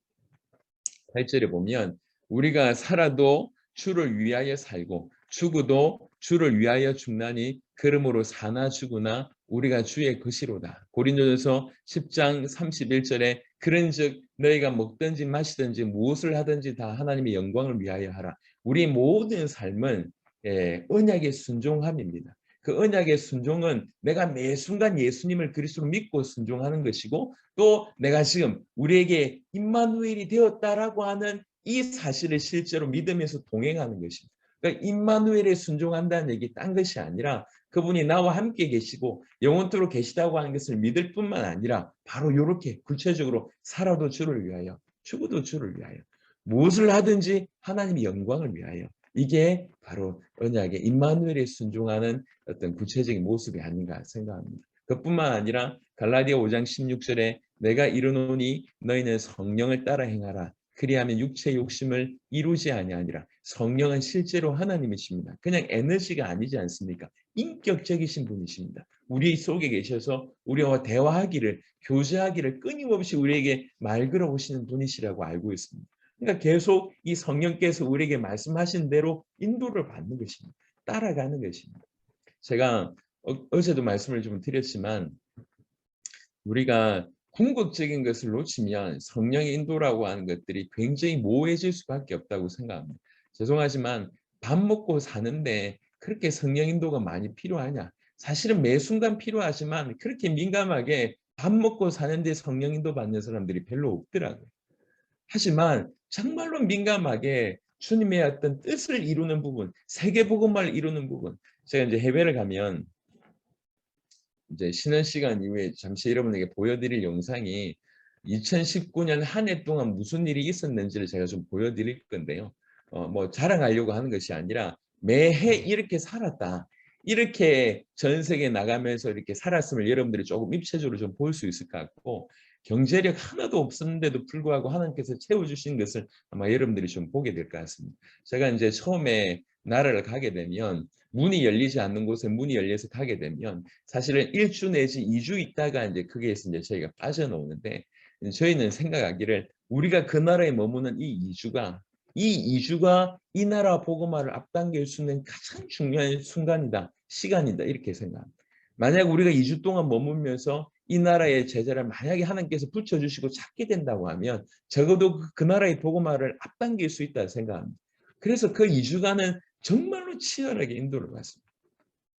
8절에 보면 우리가 살아도 주를 위하여 살고 죽어도 주를 위하여 죽나니 그러므로 사나 죽으나 우리가 주의 것이로다. 고린도전서 10장 31절에 그런즉 너희가 먹든지 마시든지 무엇을 하든지 다 하나님의 영광을 위하여 하라. 우리 모든 삶은 언약의 순종함입니다. 그 언약의 순종은 내가 매 순간 예수님을 그리스도로 믿고 순종하는 것이고, 또 내가 지금 우리에게 임마누엘이 되었다라고 하는 이 사실을 실제로 믿으면서 동행하는 것입니다. 그러니까 임마누엘에 순종한다는 얘기 딴 것이 아니라 그분이 나와 함께 계시고 영원토록 계시다고 하는 것을 믿을 뿐만 아니라 바로 이렇게 구체적으로 살아도 주를 위하여 죽어도 주를 위하여 무엇을 하든지 하나님의 영광을 위하여, 이게 바로 언약의 임마누엘에 순종하는 어떤 구체적인 모습이 아닌가 생각합니다. 그뿐만 아니라 갈라디아 5장 16절에 내가 이르노니 너희는 성령을 따라 행하라. 그리하면 육체의 욕심을 이루지 아니하니라. 성령은 실제로 하나님이십니다. 그냥 에너지가 아니지 않습니까? 인격적이신 분이십니다. 우리 속에 계셔서 우리와 대화하기를, 교제하기를 끊임없이 우리에게 말 걸어오시는 분이시라고 알고 있습니다. 그러니까 계속 이 성령께서 우리에게 말씀하신 대로 인도를 받는 것입니다. 따라가는 것입니다. 제가 어제도 말씀을 좀 드렸지만 우리가 궁극적인 것을 놓치면 성령의 인도라고 하는 것들이 굉장히 모호해질 수밖에 없다고 생각합니다. 죄송하지만 밥 먹고 사는데 그렇게 성령 인도가 많이 필요하냐? 사실은 매 순간 필요하지만 그렇게 민감하게 밥 먹고 사는데 성령 인도 받는 사람들이 별로 없더라고요. 하지만 정말로 민감하게 주님의 어떤 뜻을 이루는 부분, 세계복음화를 이루는 부분, 제가 이제 해외를 가면 이제 쉬는 시간 이후에 잠시 여러분에게 보여드릴 영상이 2019년 한 해 동안 무슨 일이 있었는지를 제가 좀 보여드릴 건데요. 뭐 자랑하려고 하는 것이 아니라 매해 이렇게 살았다, 이렇게 전 세계에 나가면서 이렇게 살았음을 여러분들이 조금 입체적으로 좀 볼 수 있을 것 같고, 경제력 하나도 없었는데도 불구하고 하나님께서 채워주신 것을 아마 여러분들이 좀 보게 될 것 같습니다. 제가 이제 처음에 나라를 가게 되면 문이 열리지 않는 곳에 문이 열려서 가게 되면 사실은 1주 내지 2주 있다가 이제 거기에서 이제 저희가 빠져나오는데, 저희는 생각하기를 우리가 그 나라에 머무는 이 2주가 이 이주가 이 나라 복음화를 앞당길 수 있는 가장 중요한 순간이다, 시간이다 이렇게 생각합니다. 만약 우리가 2주 동안 머물면서 이 나라의 제자를 만약에 하나님께서 붙여주시고 찾게 된다고 하면 적어도 그 나라의 복음화를 앞당길 수 있다 생각합니다. 그래서 그 2주간은 정말로 치열하게 인도를 받습니다.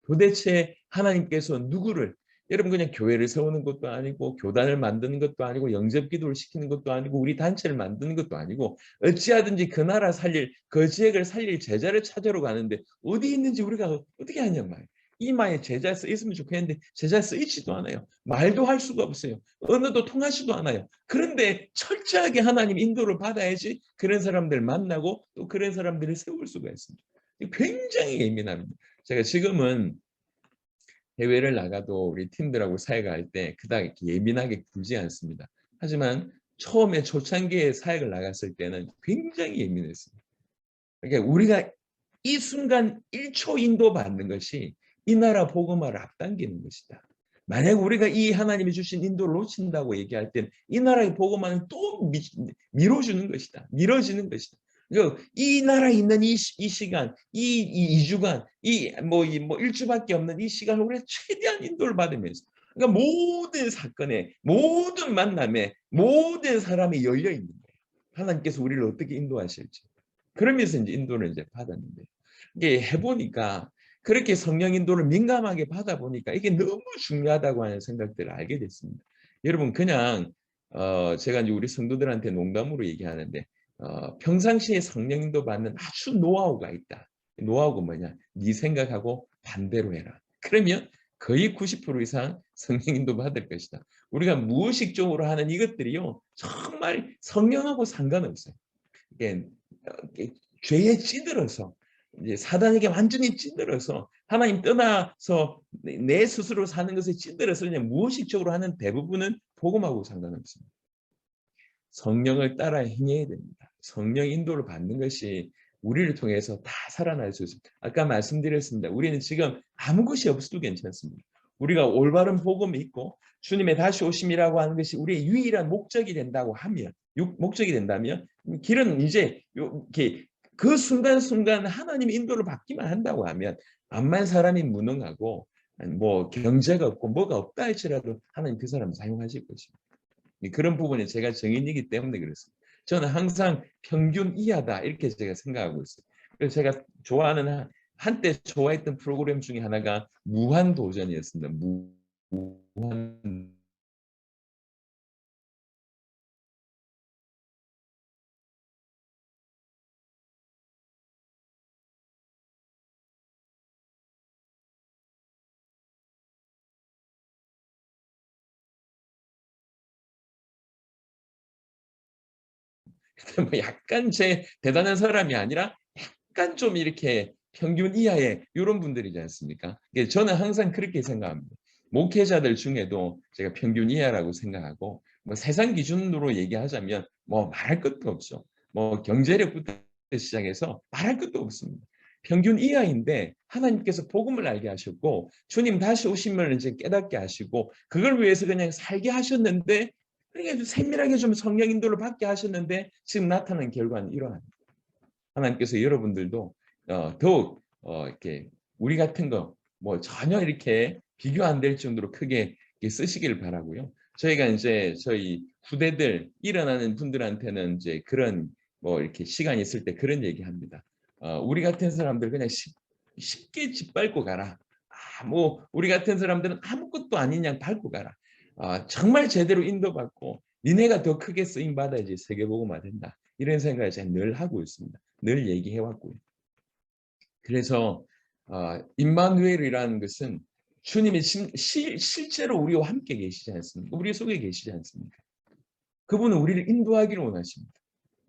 도대체 하나님께서 누구를, 여러분 그냥 교회를 세우는 것도 아니고 교단을 만드는 것도 아니고 영접 기도를 시키는 것도 아니고 우리 단체를 만드는 것도 아니고 어찌하든지 그 나라 살릴, 그 지역을 살릴 제자를 찾으러 가는데 어디 있는지 우리가 어떻게 하냔 말이에요. 이마에 제자 써 있으면 좋겠는데 제자 써 있지도 않아요. 말도 할 수가 없어요. 언어도 통하지도 않아요. 그런데 철저하게 하나님 인도를 받아야지 그런 사람들 만나고 또 그런 사람들을 세울 수가 있습니다. 굉장히 예민합니다. 제가 지금은 해외를 나가도 우리 팀들하고 사역을 할 때 그닥 이렇게 예민하게 굴지 않습니다. 하지만 처음에 초창기에 사역을 나갔을 때는 굉장히 예민했습니다. 그러니까 우리가 이 순간 1초 인도받는 것이 이 나라 복음화를 앞당기는 것이다. 만약 우리가 이 하나님이 주신 인도를 놓친다고 얘기할 땐 이 나라의 복음화는 또 미뤄주는 것이다. 미뤄지는 것이다. 이 나라에 있는 이 시간, 이 2주간, 뭐 1주밖에 없는 이 시간을 우리가 최대한 인도를 받으면서 그러니까 모든 사건에, 모든 만남에, 모든 사람이 열려 있는 거예요. 하나님께서 우리를 어떻게 인도하실지. 그러면서 이제 인도를 이제 받았는데 이게 해보니까 그렇게 성령 인도를 민감하게 받아보니까 이게 너무 중요하다고 하는 생각들을 알게 됐습니다. 여러분 그냥 제가 이제 우리 성도들한테 농담으로 얘기하는데 평상시에 성령 인도 받는 아주 노하우가 있다. 노하우가 뭐냐? 네 생각하고 반대로 해라. 그러면 거의 90% 이상 성령 인도 받을 것이다. 우리가 무의식적으로 하는 이것들이요 정말 성령하고 상관없어요. 이게 죄에 찌들어서 이제 사단에게 완전히 찌들어서 하나님 떠나서 내 스스로 사는 것에 찌들어서 그냥 무의식적으로 하는 대부분은 복음하고 상관없습니다. 성령을 따라 행해야 됩니다. 성령 인도를 받는 것이 우리를 통해서 다 살아날 수 있습니다. 아까 말씀드렸습니다. 우리는 지금 아무 것이 없어도 괜찮습니다. 우리가 올바른 복음이 있고 주님의 다시 오심이라고 하는 것이 우리의 유일한 목적이 된다고 하면, 목적이 된다면 길은 이제 이렇게 그 순간순간 하나님의 인도를 받기만 한다고 하면 암만 사람이 무능하고 뭐 경제가 없고 뭐가 없다 할지라도 하나님 그 사람을 사용하실 것입니다. 그런 부분이 제가 정인이기 때문에 그렇습니다. 저는 항상 평균 이하다 이렇게 제가 생각하고 있어요. 그래서 제가 좋아하는 한때 좋아했던 프로그램 중에 하나가 무한도전이었습니다. 무한 뭐 약간 제 대단한 사람이 아니라 약간 좀 이렇게 평균 이하의 이런 분들이지 않습니까? 저는 항상 그렇게 생각합니다. 목회자들 중에도 제가 평균 이하라고 생각하고 뭐 세상 기준으로 얘기하자면 뭐 말할 것도 없죠. 뭐 경제력부터 시작해서 말할 것도 없습니다. 평균 이하인데 하나님께서 복음을 알게 하셨고 주님 다시 오시면 이제 깨닫게 하시고 그걸 위해서 그냥 살게 하셨는데 그러니까 세밀하게 좀 성령 인도를 받게 하셨는데 지금 나타난 결과는 이러합니다. 하나님께서 여러분들도 더욱 이렇게 우리 같은 거 뭐 전혀 이렇게 비교 안 될 정도로 크게 쓰시기를 바라고요. 저희가 이제 저희 후대들 일어나는 분들한테는 이제 그런 뭐 이렇게 시간이 있을 때 그런 얘기합니다. 우리 같은 사람들 그냥 쉽게 짓밟고 가라. 뭐 우리 같은 사람들은 아무것도 아닌 양 밟고 가라. 정말 제대로 인도받고 니네가 더 크게 쓰임 받아야지 세계복음화 된다. 이런 생각을 제가 늘 하고 있습니다. 늘 얘기해 왔고요. 그래서 임마누엘이라는 것은 주님이 실제로 우리와 함께 계시지 않습니까? 우리 속에 계시지 않습니까? 그분은 우리를 인도하기를 원하십니다.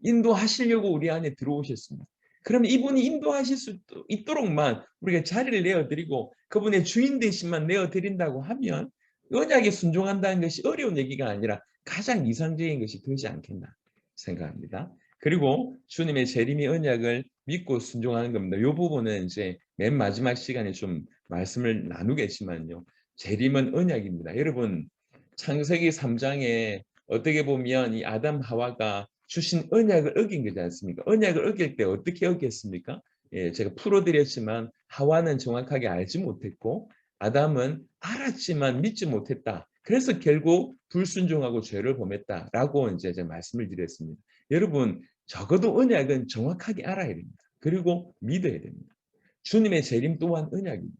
인도하시려고 우리 안에 들어오셨습니다. 그럼 이분이 인도하실 수 있도록만 우리가 자리를 내어드리고 그분의 주인 되심만 내어드린다고 하면 언약에 순종한다는 것이 어려운 얘기가 아니라 가장 이상적인 것이 되지 않겠나 생각합니다. 그리고 주님의 재림의 언약을 믿고 순종하는 겁니다. 이 부분은 이제 맨 마지막 시간에 좀 말씀을 나누겠지만요. 재림은 언약입니다. 여러분 창세기 3장에 어떻게 보면 이 아담 하와가 주신 언약을 어긴 거지 않습니까? 언약을 어길 때 어떻게 어겼습니까? 예, 제가 풀어드렸지만 하와는 정확하게 알지 못했고 아담은 알았지만 믿지 못했다. 그래서 결국 불순종하고 죄를 범했다라고 이제 제가 말씀을 드렸습니다. 여러분 적어도 언약은 정확하게 알아야 됩니다. 그리고 믿어야 됩니다. 주님의 재림 또한 언약입니다.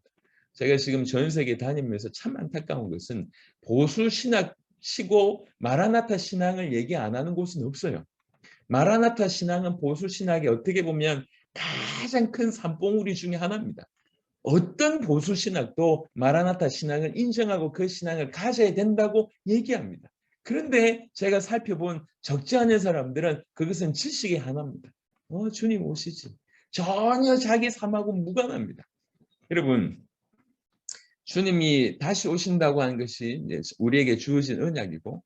제가 지금 전 세계 다니면서 참 안타까운 것은 보수 신학 치고 마라나타 신앙을 얘기 안 하는 곳은 없어요. 마라나타 신앙은 보수 신학의 어떻게 보면 가장 큰 산봉우리 중에 하나입니다. 어떤 보수 신학도 마라나타 신앙을 인정하고 그 신앙을 가져야 된다고 얘기합니다. 그런데 제가 살펴본 적지 않은 사람들은 그것은 지식의 하나입니다. 주님 오시지. 전혀 자기 삶하고 무관합니다. 여러분, 주님이 다시 오신다고 하는 것이 우리에게 주어진 언약이고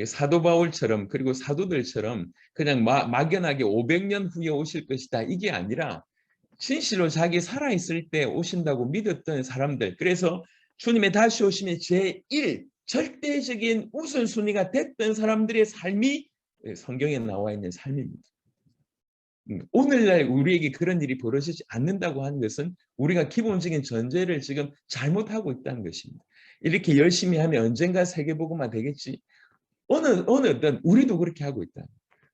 사도 바울처럼 그리고 사도들처럼 그냥 막연하게 500년 후에 오실 것이다 이게 아니라 진실로 자기 살아있을 때 오신다고 믿었던 사람들, 그래서 주님의 다시 오심의 제1 절대적인 우선순위가 됐던 사람들의 삶이 성경에 나와 있는 삶입니다. 오늘날 우리에게 그런 일이 벌어지지 않는다고 하는 것은 우리가 기본적인 전제를 지금 잘못하고 있다는 것입니다. 이렇게 열심히 하면 언젠가 세계복음화 되겠지. 어떤 우리도 그렇게 하고 있다.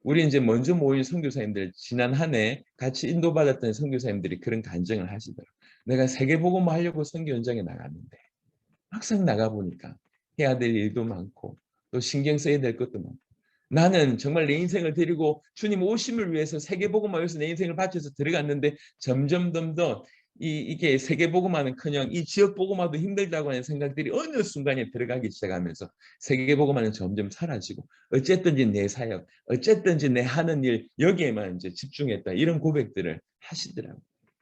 우리 이제 먼저 모인 선교사님들 지난 한 해 같이 인도받았던 선교사님들이 그런 간증을 하시더라고요. 내가 세계복음화 하려고 선교 현장에 나갔는데 막상 나가보니까 해야 될 일도 많고 또 신경 써야 될 것도 많고 나는 정말 내 인생을 드리고 주님 오심을 위해서 세계복음화 위해서 내 인생을 바쳐서 들어갔는데 점점 더 이게 세계복음화는커녕 이 지역복음화도 힘들다고 하는 생각들이 어느 순간에 들어가기 시작하면서 세계복음화는 점점 사라지고 어쨌든지 내 사역, 어쨌든지 내 하는 일 여기에만 이제 집중했다 이런 고백들을 하시더라고요.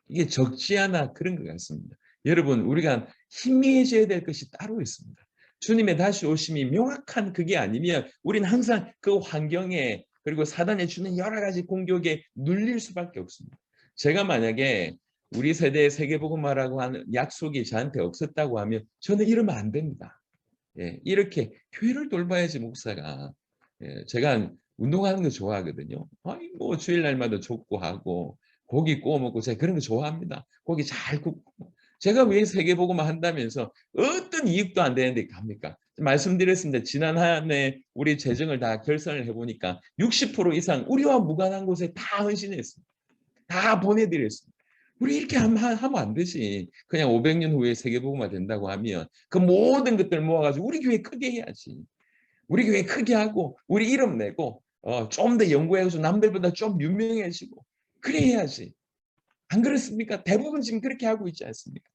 이게 적지 않아 그런 것 같습니다. 여러분 우리가 희미해져야 될 것이 따로 있습니다. 주님의 다시 오심이 명확한 그게 아니면 우리는 항상 그 환경에 그리고 사단이 주는 여러 가지 공격에 눌릴 수밖에 없습니다. 제가 만약에 우리 세대의 세계복음화라고 하는 약속이 저한테 없었다고 하면 저는 이러면 안 됩니다. 예, 이렇게 교회를 돌봐야지 목사가. 예, 제가 운동하는 거 좋아하거든요. 아니 뭐 주일날마다 족구하고 고기 구워 먹고 제가 그런 거 좋아합니다. 고기 잘 굽고. 제가 왜 세계복음화 한다면서 어떤 이익도 안 되는데 갑니까? 말씀드렸습니다. 지난 한 해 우리 재정을 다 결산을 해보니까 60% 이상 우리와 무관한 곳에 다 헌신했습니다. 다 보내드렸습니다. 우리 이렇게 하면 안 되지. 그냥 500년 후에 세계복음화 된다고 하면 그 모든 것들 모아가지고 우리 교회 크게 해야지. 우리 교회 크게 하고 우리 이름 내고 좀 더 연구해서 남들보다 좀 유명해지고 그래 해야지. 안 그렇습니까? 대부분 지금 그렇게 하고 있지 않습니까?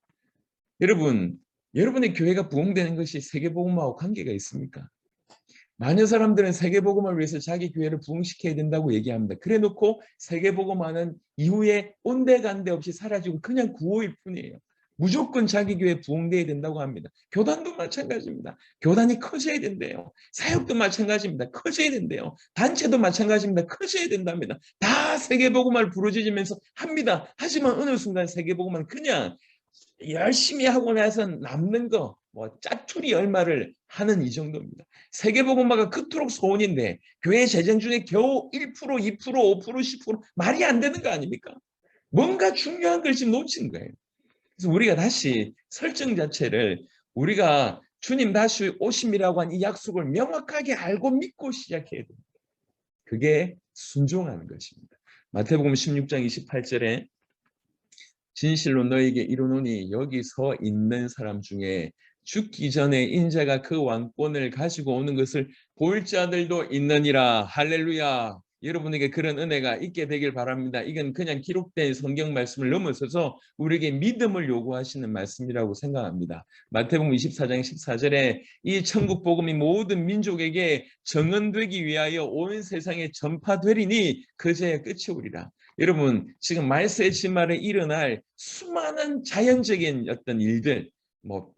여러분, 여러분의 교회가 부흥되는 것이 세계복음화와 관계가 있습니까? 많은 사람들은 세계복음화를 위해서 자기 교회를 부흥시켜야 된다고 얘기합니다. 그래놓고 세계복음화는 이후에 온데간데 없이 사라지고 그냥 구호일 뿐이에요. 무조건 자기 교회 부흥돼야 된다고 합니다. 교단도 마찬가지입니다. 교단이 커져야 된대요. 사역도 마찬가지입니다. 커져야 된대요. 단체도 마찬가지입니다. 커져야 된답니다. 다 세계복음화를 부르짖으면서 합니다. 하지만 어느 순간 세계복음화는 그냥 열심히 하고 나서 남는 거 뭐 짜투리 얼마를 하는 이 정도입니다. 세계복음화가 그토록 소원인데 교회 재정 중에 겨우 1%, 2%, 5%, 10% 말이 안 되는 거 아닙니까? 뭔가 중요한 걸 지금 놓친 거예요. 그래서 우리가 다시 설정 자체를 우리가 주님 다시 오심이라고 한 이 약속을 명확하게 알고 믿고 시작해야 됩니다. 그게 순종하는 것입니다. 마태복음 16장 28절에 진실로 너에게 이르노니 여기 서 있는 사람 중에 죽기 전에 인자가 그 왕권을 가지고 오는 것을 볼 자들도 있느니라. 할렐루야. 여러분에게 그런 은혜가 있게 되길 바랍니다. 이건 그냥 기록된 성경 말씀을 넘어서서 우리에게 믿음을 요구하시는 말씀이라고 생각합니다. 마태복음 24장 14절에 이 천국 복음이 모든 민족에게 정언되기 위하여 온 세상에 전파되리니 그제야 끝이 오리라. 여러분 지금 말세의 진말에 일어날 수많은 자연적인 어떤 일들 뭐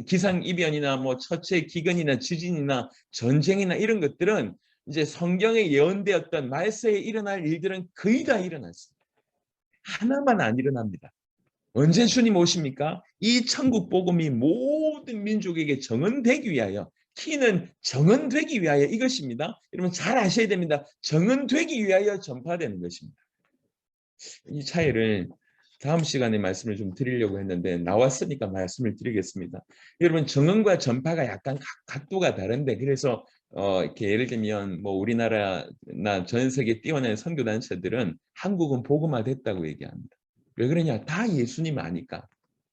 기상이변이나 뭐 처체 기근이나 지진이나 전쟁이나 이런 것들은 이제 성경에 예언되었던 말세에 일어날 일들은 거의 다 일어났습니다. 하나만 안 일어납니다. 언제 주님 오십니까? 이 천국 복음이 모든 민족에게 정언되기 위하여 키는 정언되기 위하여 이것입니다. 여러분 잘 아셔야 됩니다. 정언되기 위하여 전파되는 것입니다. 이 차이를 다음 시간에 말씀을 좀 드리려고 했는데 나왔으니까 말씀을 드리겠습니다. 여러분 정언과 전파가 약간 각도가 다른데 그래서 이렇게 예를 들면 뭐 우리나라나 전 세계 뛰어난 선교 단체들은 한국은 복음화됐다고 얘기합니다. 왜 그러냐? 다 예수님 아니까.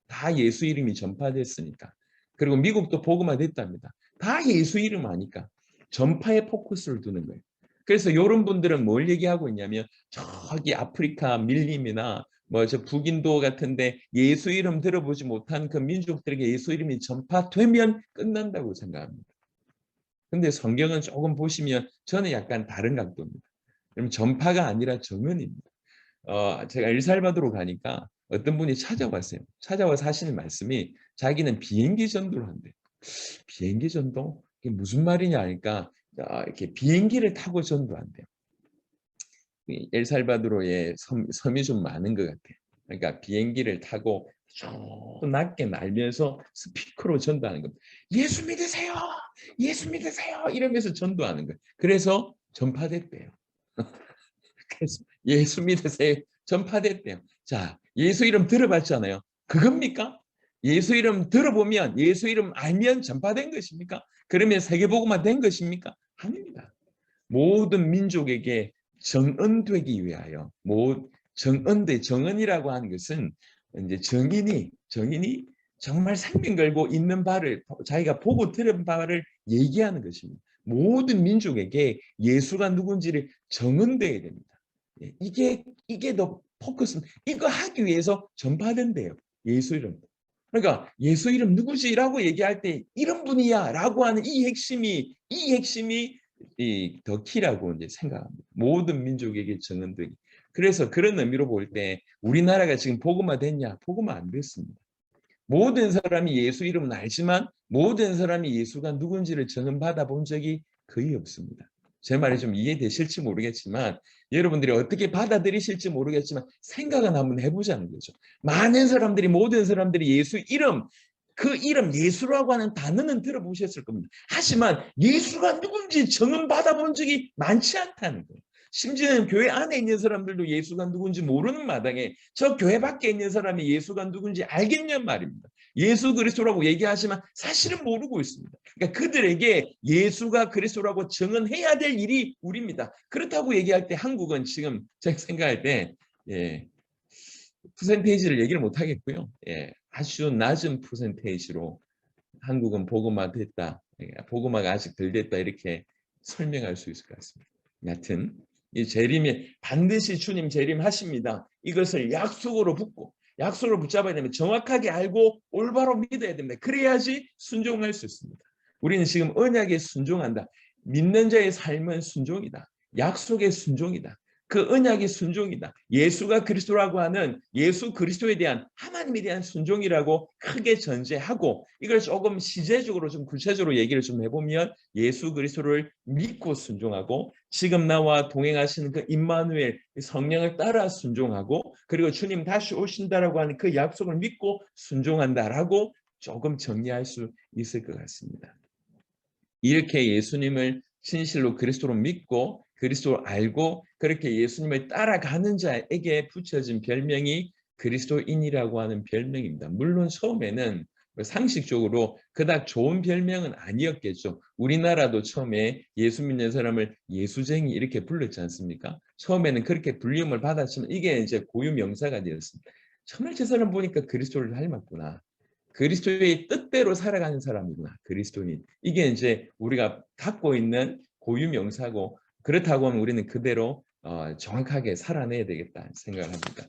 다 예수 이름이 전파됐으니까. 그리고 미국도 복음화됐답니다. 다 예수 이름 아니까. 전파에 포커스를 두는 거예요. 그래서 이런 분들은 뭘 얘기하고 있냐면 저기 아프리카 밀림이나 뭐 저 북인도 같은데 예수 이름 들어보지 못한 그 민족들에게 예수 이름이 전파되면 끝난다고 생각합니다. 근데 성경은 조금 보시면 저는 약간 다른 각도입니다. 그럼 전파가 아니라 정언입니다. 제가 엘살바도르 가니까 어떤 분이 찾아왔어요. 찾아와서 하시는 말씀이 자기는 비행기 전도를 한대요. 비행기 전도? 이게 무슨 말이냐 하니까 이렇게 비행기를 타고 전도한대요. 엘살바도르에 섬이 좀 많은 것 같아요. 그러니까 비행기를 타고 쭉 낮게 날면서 스피커로 전도하는 겁니다. 예수 믿으세요! 예수 믿으세요! 이러면서 전도하는 거예요. 그래서 전파됐대요. 그래서 예수 믿으세요. 전파됐대요. 자, 예수 이름 들어봤잖아요. 그겁니까? 예수 이름 들어보면 예수 이름 알면 전파된 것입니까? 그러면 세계복음화 된 것입니까? 아닙니다. 모든 민족에게 정언되기 위하여 정언이라고 하는 것은 이제 정인이 정말 생명 걸고 있는 바를 자기가 보고 들은 바를 얘기하는 것입니다. 모든 민족에게 예수가 누군지를 정언되어야 됩니다. 이게 더 포커스. 이거 하기 위해서 전파된대요. 예수 이름. 그러니까 예수 이름 누구지라고 얘기할 때 이런 분이야라고 하는 이 핵심이 더 키라고 이제 생각합니다. 모든 민족에게 정언되기. 그래서 그런 의미로 볼 때 우리나라가 지금 복음화 됐냐? 복음화 안 됐습니다. 모든 사람이 예수 이름은 알지만 모든 사람이 예수가 누군지를 전언받아 본 적이 거의 없습니다. 제 말이 좀 이해되실지 모르겠지만 여러분들이 어떻게 받아들이실지 모르겠지만 생각은 한번 해보자는 거죠. 많은 사람들이 모든 사람들이 예수 이름 그 이름 예수라고 하는 단어는 들어보셨을 겁니다. 하지만 예수가 누군지 전언받아 본 적이 많지 않다는 거예요. 심지어는 교회 안에 있는 사람들도 예수가 누군지 모르는 마당에 저 교회 밖에 있는 사람이 예수가 누군지 알겠냔 말입니다. 예수 그리스도라고 얘기하지만 사실은 모르고 있습니다. 그러니까 그들에게 예수가 그리스도라고 증언해야 될 일이 우리입니다. 그렇다고 얘기할 때 한국은 지금 제가 생각할 때 퍼센테이지를 얘기를 못 하겠고요. 아주 낮은 퍼센테이지로 한국은 복음화 됐다. 복음화가 아직 덜 됐다 이렇게 설명할 수 있을 것 같습니다. 여하튼 이 재림이 반드시 주님 재림하십니다. 이것을 약속으로 붙잡아야 되면 정확하게 알고 올바로 믿어야 됩니다. 그래야지 순종할 수 있습니다. 우리는 지금 언약에 순종한다. 믿는 자의 삶은 순종이다. 약속의 순종이다. 그 언약의 순종이다. 예수가 그리스도라고 하는 예수 그리스도에 대한 하나님에 대한 순종이라고 크게 전제하고 이걸 조금 시제적으로 좀 구체적으로 얘기를 좀 해보면 예수 그리스도를 믿고 순종하고 지금 나와 동행하시는 그 임마누엘 성령을 따라 순종하고 그리고 주님 다시 오신다라고 하는 그 약속을 믿고 순종한다라고 조금 정리할 수 있을 것 같습니다. 이렇게 예수님을 진실로 그리스도로 믿고 그리스도를 알고 그렇게 예수님을 따라가는 자에게 붙여진 별명이 그리스도인이라고 하는 별명입니다. 물론 처음에는 상식적으로 그닥 좋은 별명은 아니었겠죠. 우리나라도 처음에 예수 믿는 사람을 예수쟁이 이렇게 불렀지 않습니까? 처음에는 그렇게 불림을 받았지만 이게 이제 고유 명사가 되었습니다. 정말 저 사람 보니까 그리스도를 닮았구나. 그리스도의 뜻대로 살아가는 사람이구나. 그리스도인. 이게 이제 우리가 갖고 있는 고유 명사고 그렇다고 하면 우리는 그대로 정확하게 살아내야 되겠다 생각을 합니다.